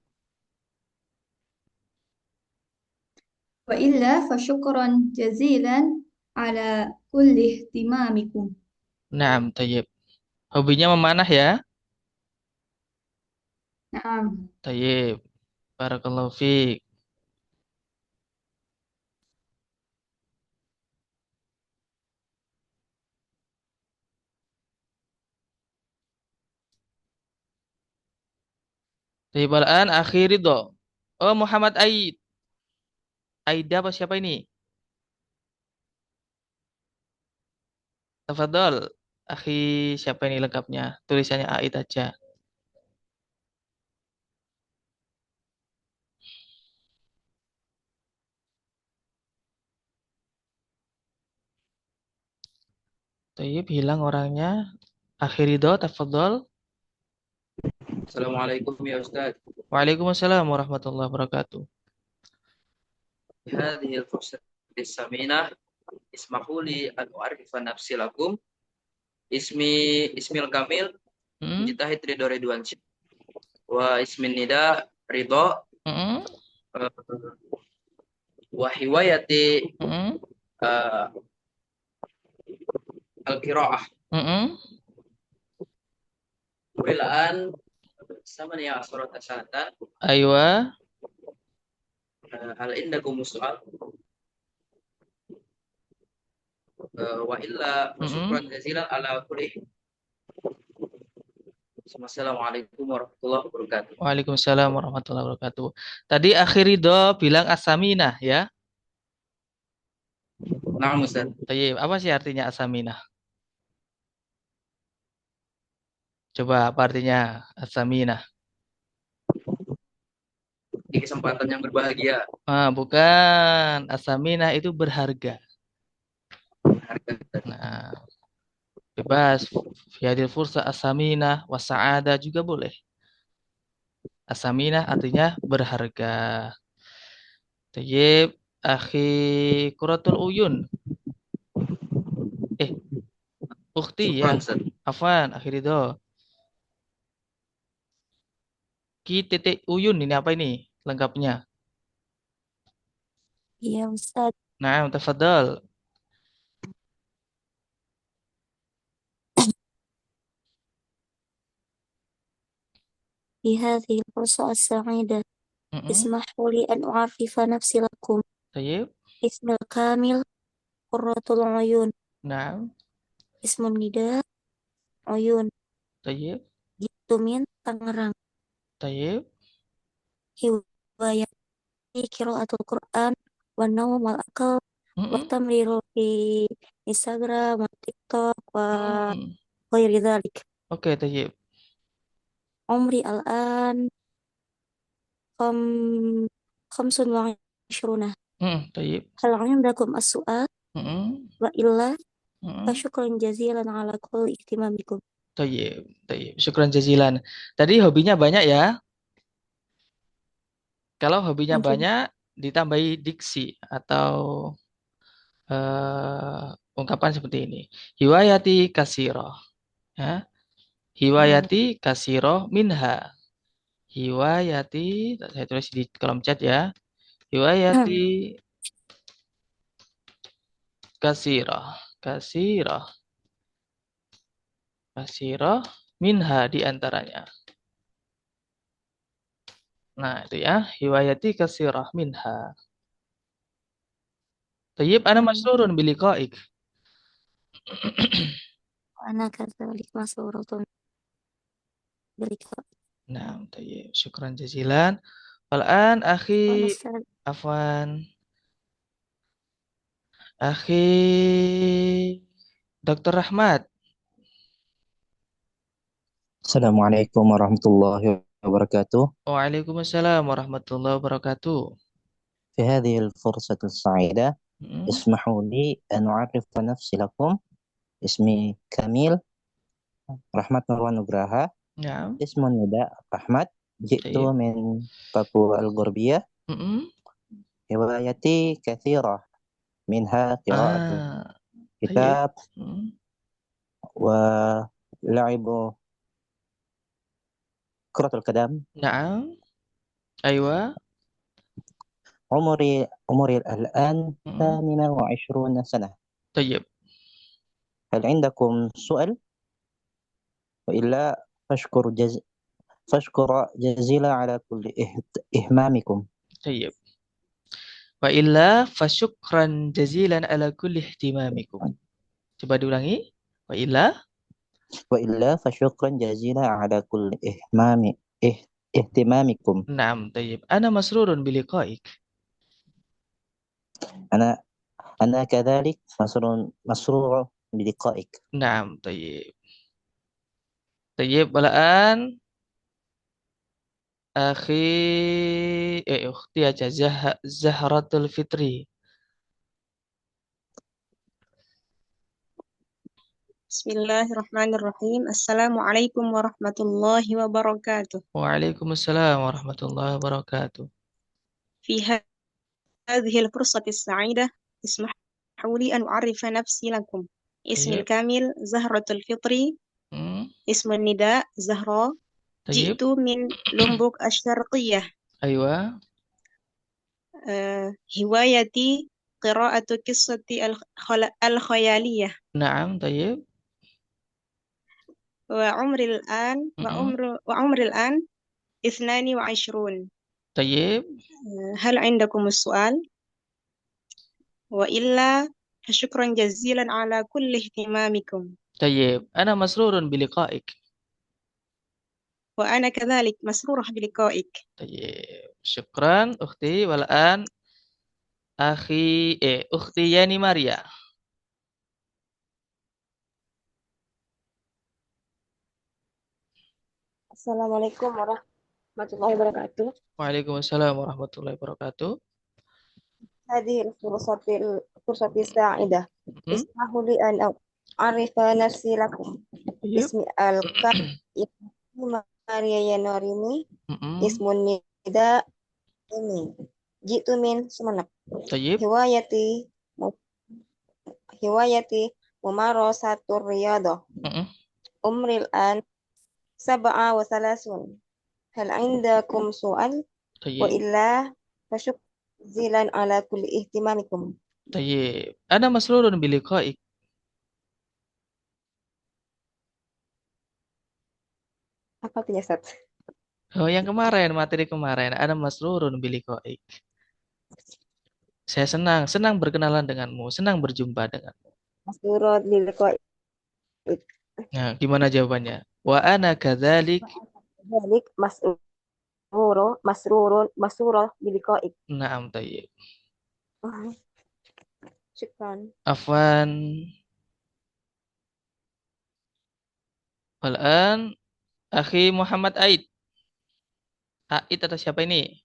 [SPEAKER 14] وإلا فشكرا جزيلا على كل اهتمامكم.
[SPEAKER 1] Naam, tayyib. Hobinya memanah ya?
[SPEAKER 14] نعم.
[SPEAKER 1] Tayyib. Barakallahu fiik. Tayyib al-an akhi Ridho. Oh, Muhammad Aid. Aida apa siapa ini? Tafadhol. Akhi siapa ini lengkapnya? Tulisannya Aid aja. Tayyib hilang orangnya. Akhi Ridho, tafadhol.
[SPEAKER 15] Assalamualaikum ya Ustaz.
[SPEAKER 1] Waalaikumsalam warahmatullahi wabarakatuh.
[SPEAKER 15] هذه الفرصة الثمينة اسمحوا لي أن أعرف نفسي لكم. اسمي الكامل مجتهد رضا رضوانsyah واسم النداء رضا وهوايتي القراءة والآن 18 سنة.
[SPEAKER 1] Aywa.
[SPEAKER 15] هل عندكم سؤال؟ وإلا فشكرا جزيلا على كل. Assalamualaikum warahmatullahi wabarakatuh.
[SPEAKER 1] Waalaikumsalam warahmatullahi wabarakatuh. Tadi Akhi Ridho bilang asaminah ya?
[SPEAKER 15] Nah, Ustaz.
[SPEAKER 1] Tayyib, apa sih artinya asaminah? Coba apa artinya asaminah?
[SPEAKER 15] Di kesempatan yang berbahagia.
[SPEAKER 1] Bukan. Asaminah itu berharga. Nah, bebas. Fiadil fursa asaminah wasa'ada juga boleh. Asaminah artinya berharga. Tayyib, akhi Quratul Uyun. Ukhti ya. Afwan, akhi Ridho. Ki titik Uyun ini apa ini lengkapnya?
[SPEAKER 16] Iya Ustaz.
[SPEAKER 1] Nah, tafadhal.
[SPEAKER 16] في هذه الفرصة السعيدة اسمحوا لي أن أعرف نفسي لكم.
[SPEAKER 1] طيب.
[SPEAKER 16] اسم الكامل قرة العيون.
[SPEAKER 1] نعم.
[SPEAKER 16] اسم النداء عيون.
[SPEAKER 1] طيب.
[SPEAKER 16] جئت من Tangerang.
[SPEAKER 1] طيب.
[SPEAKER 16] هوايتي قراءة القرآن والنوم والأكل والتمرير في Instagram وتيك توك وغير ذلك.
[SPEAKER 1] Oke, طيب.
[SPEAKER 16] عمري الآن 25.
[SPEAKER 1] طيب.
[SPEAKER 16] هل عندكم السؤال؟ وإلا فشكرا جزيلا على كل اهتمامكم.
[SPEAKER 1] Tayyib, tayyib. Syukran jazilan. Tadi hobinya banyak ya? Kalau hobinya banyak, ditambahi diksi atau ungkapan seperti ini. Hiwayati kasiroh. Ya. Hiwayati kasiroh minha. Hiwayati, saya tulis di kolom chat ya. Hiwayati kasiroh. Kasiroh. Kasiroh minha diantaranya. Nah, itu ya. Hiwayati kasirah minha. Tayyib, ana masrurun biliqa'ik.
[SPEAKER 16] Ana kadzalik masruratun biliqa'ik.
[SPEAKER 1] Nah, tayyib. Syukran jazilan. Wal'an akhi afwan. Akhi Dr. Rahmat.
[SPEAKER 17] Assalamualaikum warahmatullahi وبركاته.
[SPEAKER 1] Waalaikumsalam warahmatullahi wabarakatuh.
[SPEAKER 17] في هذه الفرصة السعيدة اسمحوا لي أن أعرف نفسي لكم. اسمي كاميل رحمة مروان نجراها.
[SPEAKER 1] نعم.
[SPEAKER 17] اسم النداء رحمة. جئت
[SPEAKER 1] طيب.
[SPEAKER 17] من بابوا الغربية. هوايتي كثيرة منها قراءة
[SPEAKER 1] طيب.
[SPEAKER 17] كتاب ولعب كرة القدم.
[SPEAKER 1] نعم. أيوة.
[SPEAKER 17] عمري الآن 28 سنة.
[SPEAKER 1] طيب.
[SPEAKER 17] هل عندكم سؤال؟ وإلا فاشكر جزيلا على كل إهمامكم.
[SPEAKER 1] طيب. وإلا فشكرا جزيلا على كل اهتمامكم. Coba diulangi.
[SPEAKER 17] وإلا فشكرا جزيلا على كل اهتمامكم.
[SPEAKER 1] نعم. طيب. أنا مسرور بلقائك.
[SPEAKER 17] أنا كذلك مسرور بلقائك.
[SPEAKER 1] نعم. طيب. طيب. والآن أختي aja Zahratul Fitri.
[SPEAKER 18] Bismillahirrahmanirrahim. Assalamualaikum warahmatullahi wabarakatuh.
[SPEAKER 1] Waalaikumsalam warahmatullahi wabarakatuh.
[SPEAKER 18] في هذه الفرصة السعيدة اسمحوا لي أن أعرف نفسي لكم. اسمي الكامل زهرة الفطري. اسم النداء زهراء. جئت من لومبوك الشرقية.
[SPEAKER 1] أيوة.
[SPEAKER 18] هوايتي قراءة قصة الخيالية.
[SPEAKER 1] نعم. طيب.
[SPEAKER 18] وعمري الآن 22.
[SPEAKER 1] طيب.
[SPEAKER 18] هل عندكم السؤال؟ وإلا فشكرا جزيلا على كل اهتمامكم.
[SPEAKER 1] طيب. أنا مسرور بلقائك.
[SPEAKER 18] وأنا كذلك مسرورة بلقائك.
[SPEAKER 1] طيب. شكرا أختي. والآن أختي يعني ماريا.
[SPEAKER 19] Assalamualaikum warahmatullahi wabarakatuh.
[SPEAKER 1] Waalaikumsalam warahmatullahi wabarakatuh.
[SPEAKER 19] هذه الفرصة السعيدة اسمحوا لي أن أعرف نفسي لكم. اسمي ماريا يانوريني. اسم النداء إيمي. جئت من سمنك. هوايتي ممارسة الرياضة. عمري الآن 37. هل عندكم سؤال؟ وإلا فشكرا جزيلا على كل اهتمامكم.
[SPEAKER 1] طيب. أنا مسرور بلقائك.
[SPEAKER 19] Apa tuh ya, Sat?
[SPEAKER 1] Oh, yang kemarin, materi kemarin. Ana masrurun biliqaik. Saya senang berkenalan denganmu, senang berjumpa denganmu.
[SPEAKER 19] Masrurun biliqaik.
[SPEAKER 1] Nah, gimana jawabannya? Wa ana kadzalik.
[SPEAKER 19] Kadzalik masrurun biliqaik.
[SPEAKER 1] Naam, tayyib.
[SPEAKER 19] Syukran.
[SPEAKER 1] Afwan. Al-an Akhi Muhammad Aid. Aid atau siapa ini?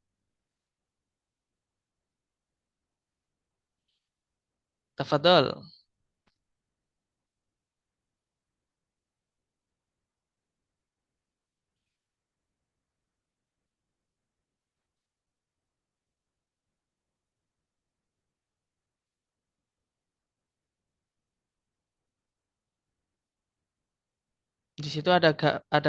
[SPEAKER 1] Tafadhol. Di situ ada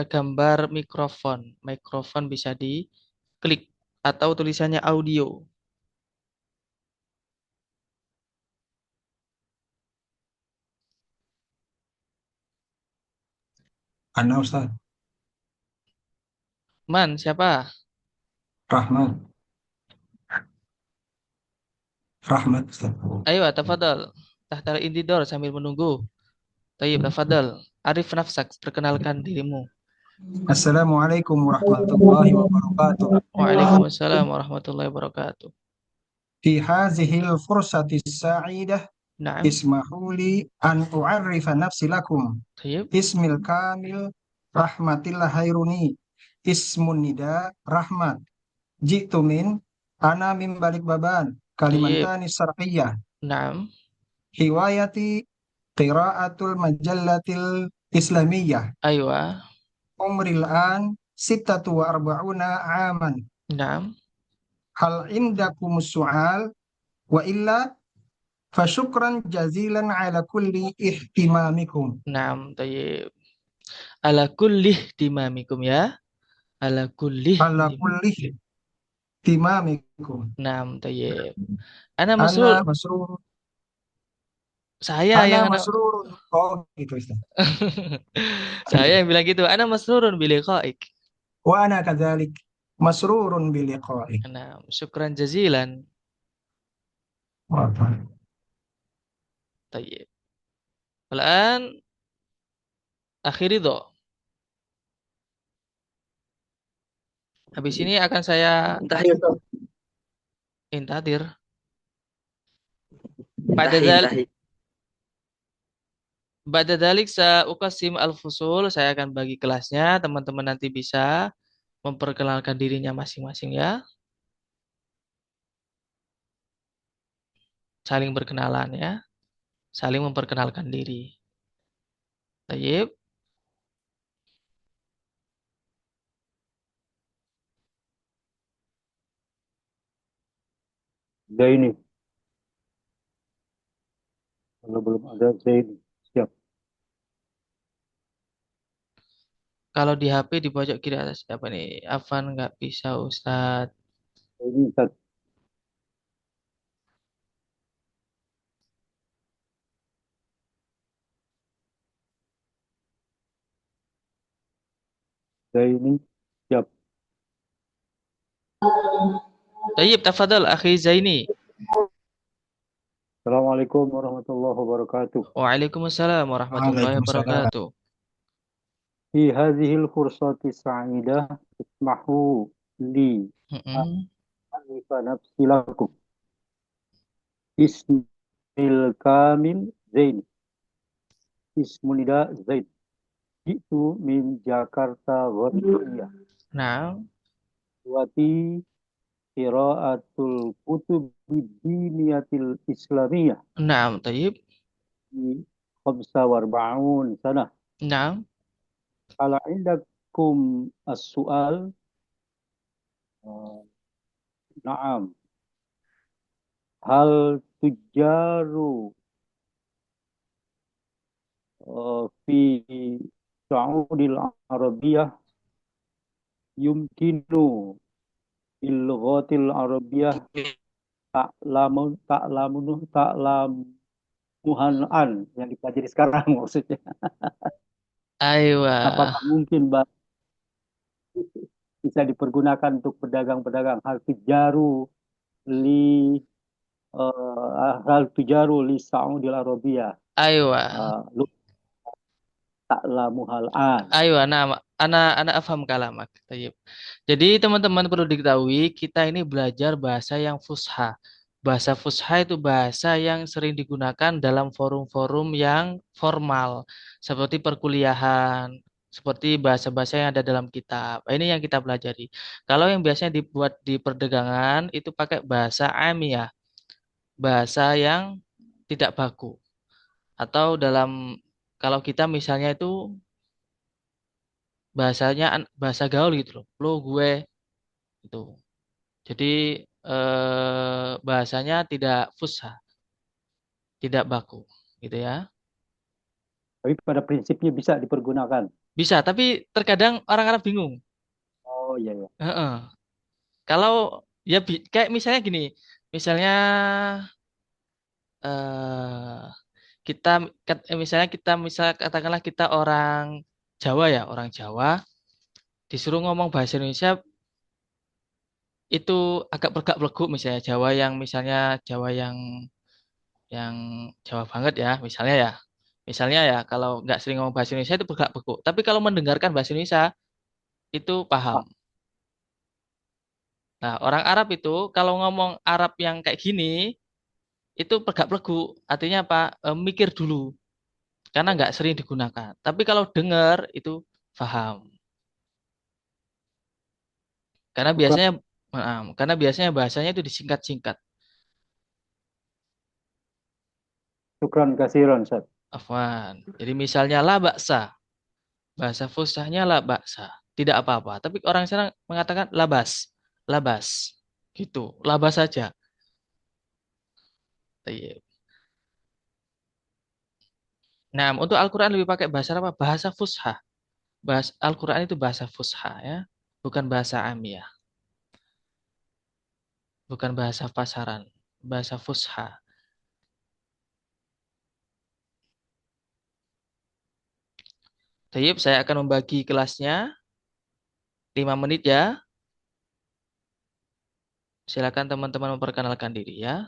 [SPEAKER 1] gambar mikrofon. Mikrofon bisa diklik atau tulisannya audio.
[SPEAKER 20] Ana Ustaz.
[SPEAKER 1] Man, siapa?
[SPEAKER 20] Rahmat Ustaz.
[SPEAKER 1] Ayo, tafadhal. Tahtal indidor sambil menunggu. Tayyib, tafadhal. Arif nafsak, perkenalkan dirimu.
[SPEAKER 20] Assalamualaikum warahmatullahi wabarakatuh.
[SPEAKER 1] Waalaikumsalam warahmatullahi wabarakatuh.
[SPEAKER 20] Fi hadhil fursati sa'idah ismahu li an u'arrifa nafsi lakum. Ismil kamil Rahmatillah Hairuni. Ismun nida rahmat. Jitu min ana min Balikpapan. Kalimantani syar'iyyah.
[SPEAKER 1] Naam.
[SPEAKER 20] Hiwayati qiraatul majallatil islamiyah.
[SPEAKER 1] Aywa.
[SPEAKER 20] Umril an 46 aman.
[SPEAKER 1] Naam.
[SPEAKER 20] Hal indakum su'al wa illa fasyukran jazilan ala kulli ihtimamikum.
[SPEAKER 1] Naam, tayyib. Ala kulli ihtimamikum ya. Ala kulli
[SPEAKER 20] ihtimamikum.
[SPEAKER 1] Naam, tayyib. Ana masrur. Saya
[SPEAKER 20] Ana
[SPEAKER 1] yang
[SPEAKER 20] masrurun. Oh, gitu Ustaz.
[SPEAKER 1] Saya yang bilang gitu. Ana masrurun bi liqa'ik.
[SPEAKER 20] Wa ana kadzalik masrurun bi liqa'ik.
[SPEAKER 1] Naam, syukran jazilan. Tayyib. Al-an akhir ridho. Habis ini akan saya intadir. Pada dalik sa'uqasim al-fusul, saya akan bagi kelasnya. Teman-teman nanti bisa memperkenalkan dirinya masing-masing ya. Saling berkenalan ya. Saling memperkenalkan diri. Tayyib.
[SPEAKER 21] Zaini. Kalau belum ada Zaini, siap.
[SPEAKER 1] Kalau di HP di pojok kiri atas apa nih? Afan nggak bisa Ustadz.
[SPEAKER 21] Zaini, Ustaz. Zaini, siap.
[SPEAKER 1] Tayyib, tafadhal akhi Zaini.
[SPEAKER 21] Assalamualaikum warahmatullahi wabarakatuh.
[SPEAKER 1] Waalaikumsalam warahmatullahi wabarakatuh.
[SPEAKER 21] Fi hadhil fursati sa'idah ismahu li anifa nafsi lakum. Ismil kamil Zain. Ismun nida Zain. Itu min Jakarta Ghoriyah.
[SPEAKER 1] Nah.
[SPEAKER 21] Wati qiraatul kutub bidiniyatil islamiyah.
[SPEAKER 1] Naam, tayyib.
[SPEAKER 21] 45 sana.
[SPEAKER 1] Naam.
[SPEAKER 21] Kalau indakum as-su'al, naam. Hal tujaru fi Saudil Arabiyah yumkinu bil-lughatil Arabiyah ta'lamuhan yang dipelajari sekarang maksudnya.
[SPEAKER 1] Aywa.
[SPEAKER 21] Apakah mungkin bisa dipergunakan untuk pedagang-pedagang hal tujaru li Saudil Arabiyah.
[SPEAKER 1] Aywa.
[SPEAKER 21] Ta'lamuhal an.
[SPEAKER 1] Aywa, nah, ana afham kalamak. Tayyib. Jadi teman-teman perlu diketahui kita ini belajar bahasa yang fusha. Bahasa fusha itu bahasa yang sering digunakan dalam forum-forum yang formal seperti perkuliahan, seperti bahasa-bahasa yang ada dalam kitab. Ini yang kita pelajari. Kalau yang biasanya dibuat di perdagangan itu pakai bahasa amiyah. Bahasa yang tidak baku. Atau kalau kita misalnya itu bahasanya bahasa gaul gitu loh. Lo gue itu. Jadi bahasanya tidak fusha. Tidak baku gitu ya.
[SPEAKER 21] Tapi pada prinsipnya bisa dipergunakan.
[SPEAKER 1] Bisa, tapi terkadang orang Arab bingung.
[SPEAKER 21] Oh iya ya.
[SPEAKER 1] Kalau ya kayak misalnya gini, misalnya katakanlah kita orang Jawa ya, orang Jawa disuruh ngomong bahasa Indonesia itu agak belegak-beleguk misalnya Jawa yang Jawa banget ya, misalnya ya kalau nggak sering ngomong bahasa Indonesia itu belegak-beleguk. Tapi kalau mendengarkan bahasa Indonesia itu paham. Nah, orang Arab itu kalau ngomong Arab yang kayak gini itu belegak-beleguk, artinya apa? Mikir dulu. Karena nggak sering digunakan. Tapi kalau dengar itu paham. Karena biasanya bahasanya itu disingkat-singkat.
[SPEAKER 21] Syukran kasiran, Ustaz.
[SPEAKER 1] Afwan. Jadi misalnya la baksa. Bahasa fusahnya la baksa. Tidak apa-apa. Tapi orang sana mengatakan labas. Labas. Gitu. Labas saja. Iya. Nah, untuk Al-Quran lebih pakai bahasa apa? Bahasa fushah. Al-Quran itu bahasa fushah ya. Bukan bahasa amiyah. Bukan bahasa pasaran. Bahasa fushah. Tayyib, saya akan membagi kelasnya 5 menit ya. Silakan teman-teman memperkenalkan diri ya.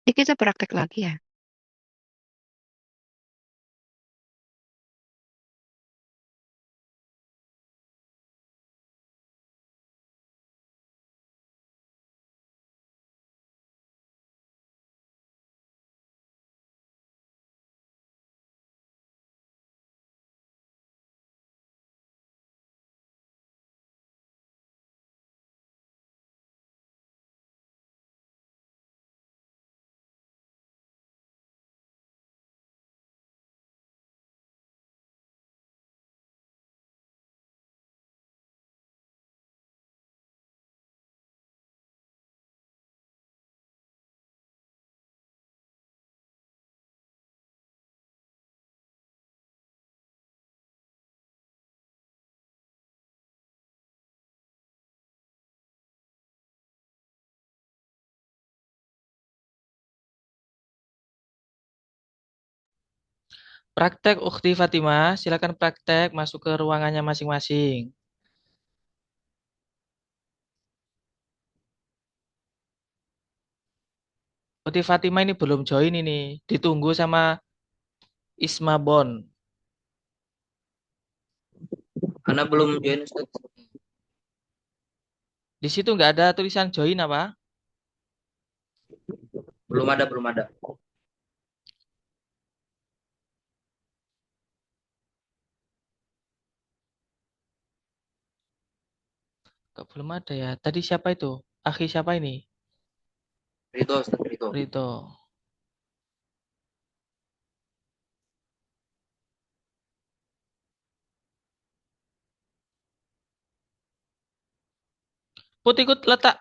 [SPEAKER 6] Ini kita praktek lagi ya.
[SPEAKER 1] Praktek Ukhti Fatimah, silakan praktek masuk ke ruangannya masing-masing. Ukhti Fatimah ini belum join ini, ditunggu sama Isma Bon.
[SPEAKER 15] Karena belum join Ustaz.
[SPEAKER 1] Di situ nggak ada tulisan join apa?
[SPEAKER 15] Belum ada, belum ada.
[SPEAKER 1] Kok belum ada ya? Tadi siapa itu? Akhi siapa ini?
[SPEAKER 15] Rito, Ustaz, Rito.
[SPEAKER 1] Rito. Put ikut letak.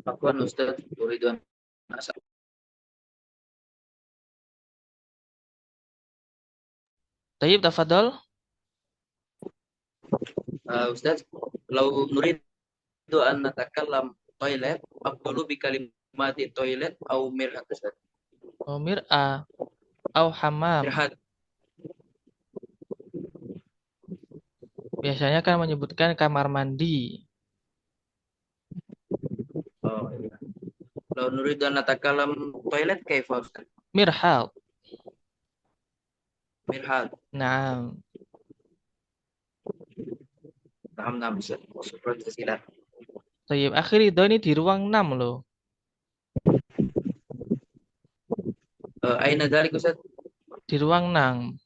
[SPEAKER 15] Afwan Ustaz, Ridwan Asal.
[SPEAKER 1] Tayyib, tafadhol.
[SPEAKER 15] Ustaz, lau nuridu an natakallam toilet, afdalu bi kalimati toilet au mirhat Ustaz.
[SPEAKER 1] Oh, mir'ah. Au hammam.
[SPEAKER 15] Mirhat.
[SPEAKER 1] Biasanya kan menyebutkan kamar mandi.
[SPEAKER 15] Oh, iya. Lau nuridu an natakallam toilet kaifa Ustaz?
[SPEAKER 1] Mirhal.
[SPEAKER 15] Mirhat.
[SPEAKER 1] Nah,
[SPEAKER 15] Paham Ustaz. Syukran jazilan.
[SPEAKER 1] Tayyib, akhir itu ini di ruang 6 loh.
[SPEAKER 15] Aina dzalik Ustaz?
[SPEAKER 1] Di ruang 6.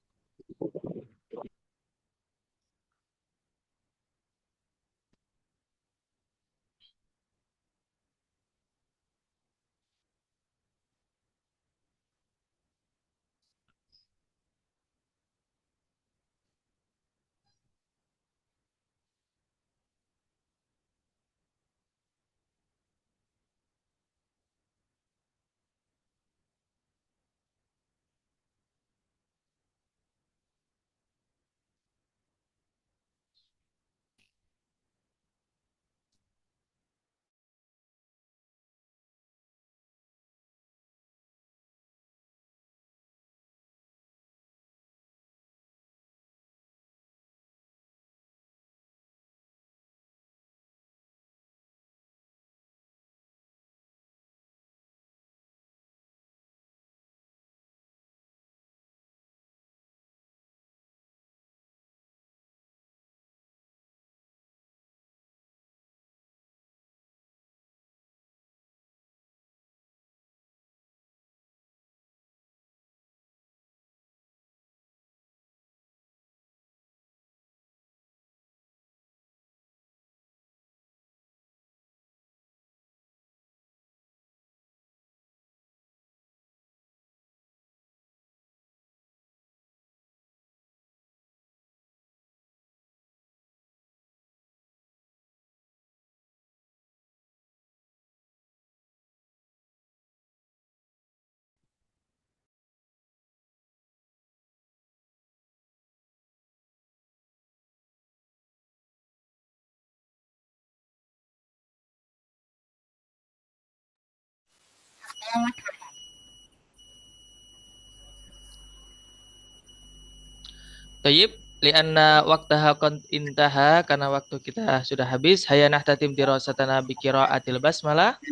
[SPEAKER 1] Tayyib, lianna waktaha qad intaha, karena waktu kita sudah habis. Hayya nahtatim dirasatana bi qiraatil basmalah.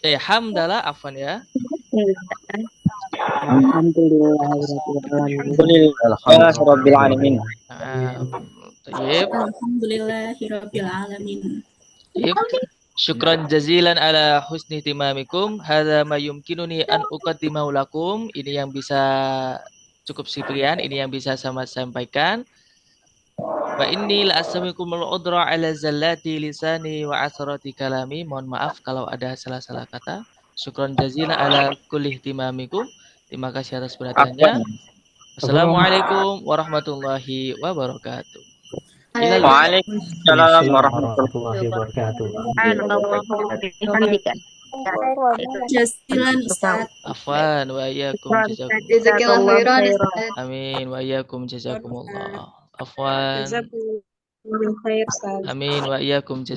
[SPEAKER 1] Hamdalah, afwan ya.
[SPEAKER 12] Alhamdulillahirabbil alamin.
[SPEAKER 1] Tayyib.
[SPEAKER 9] Alhamdulillahirabbil alamin.
[SPEAKER 1] Tayyib. Syukran jazilan ala husni timamikum. Hadza ma yumkinuni an uqaddimahu lakum. Ini yang bisa cukup sekian, ini yang bisa saya sampaikan. Wa inni la asamikumul udra ala zallati lisani wa asrati kalami. Mohon maaf kalau ada salah-salah kata. Syukran jazilan ala kulli ihtimamikum. Terima kasih atas perhatiannya. Assalamualaikum warahmatullahi wabarakatuh.
[SPEAKER 5] Waalaikumsalam warahmatullahi wabarakatuh.
[SPEAKER 14] Jazilan Ustaz.
[SPEAKER 1] Afwan wa iyyakum jazakumullah.
[SPEAKER 14] Jazakallah khairan Ustaz.
[SPEAKER 1] Amin wa iyyakum jazakumullah. Afwan.
[SPEAKER 18] Jazakumullah khair, Ustaz.
[SPEAKER 1] Amin wa iyyakum jazakumullah.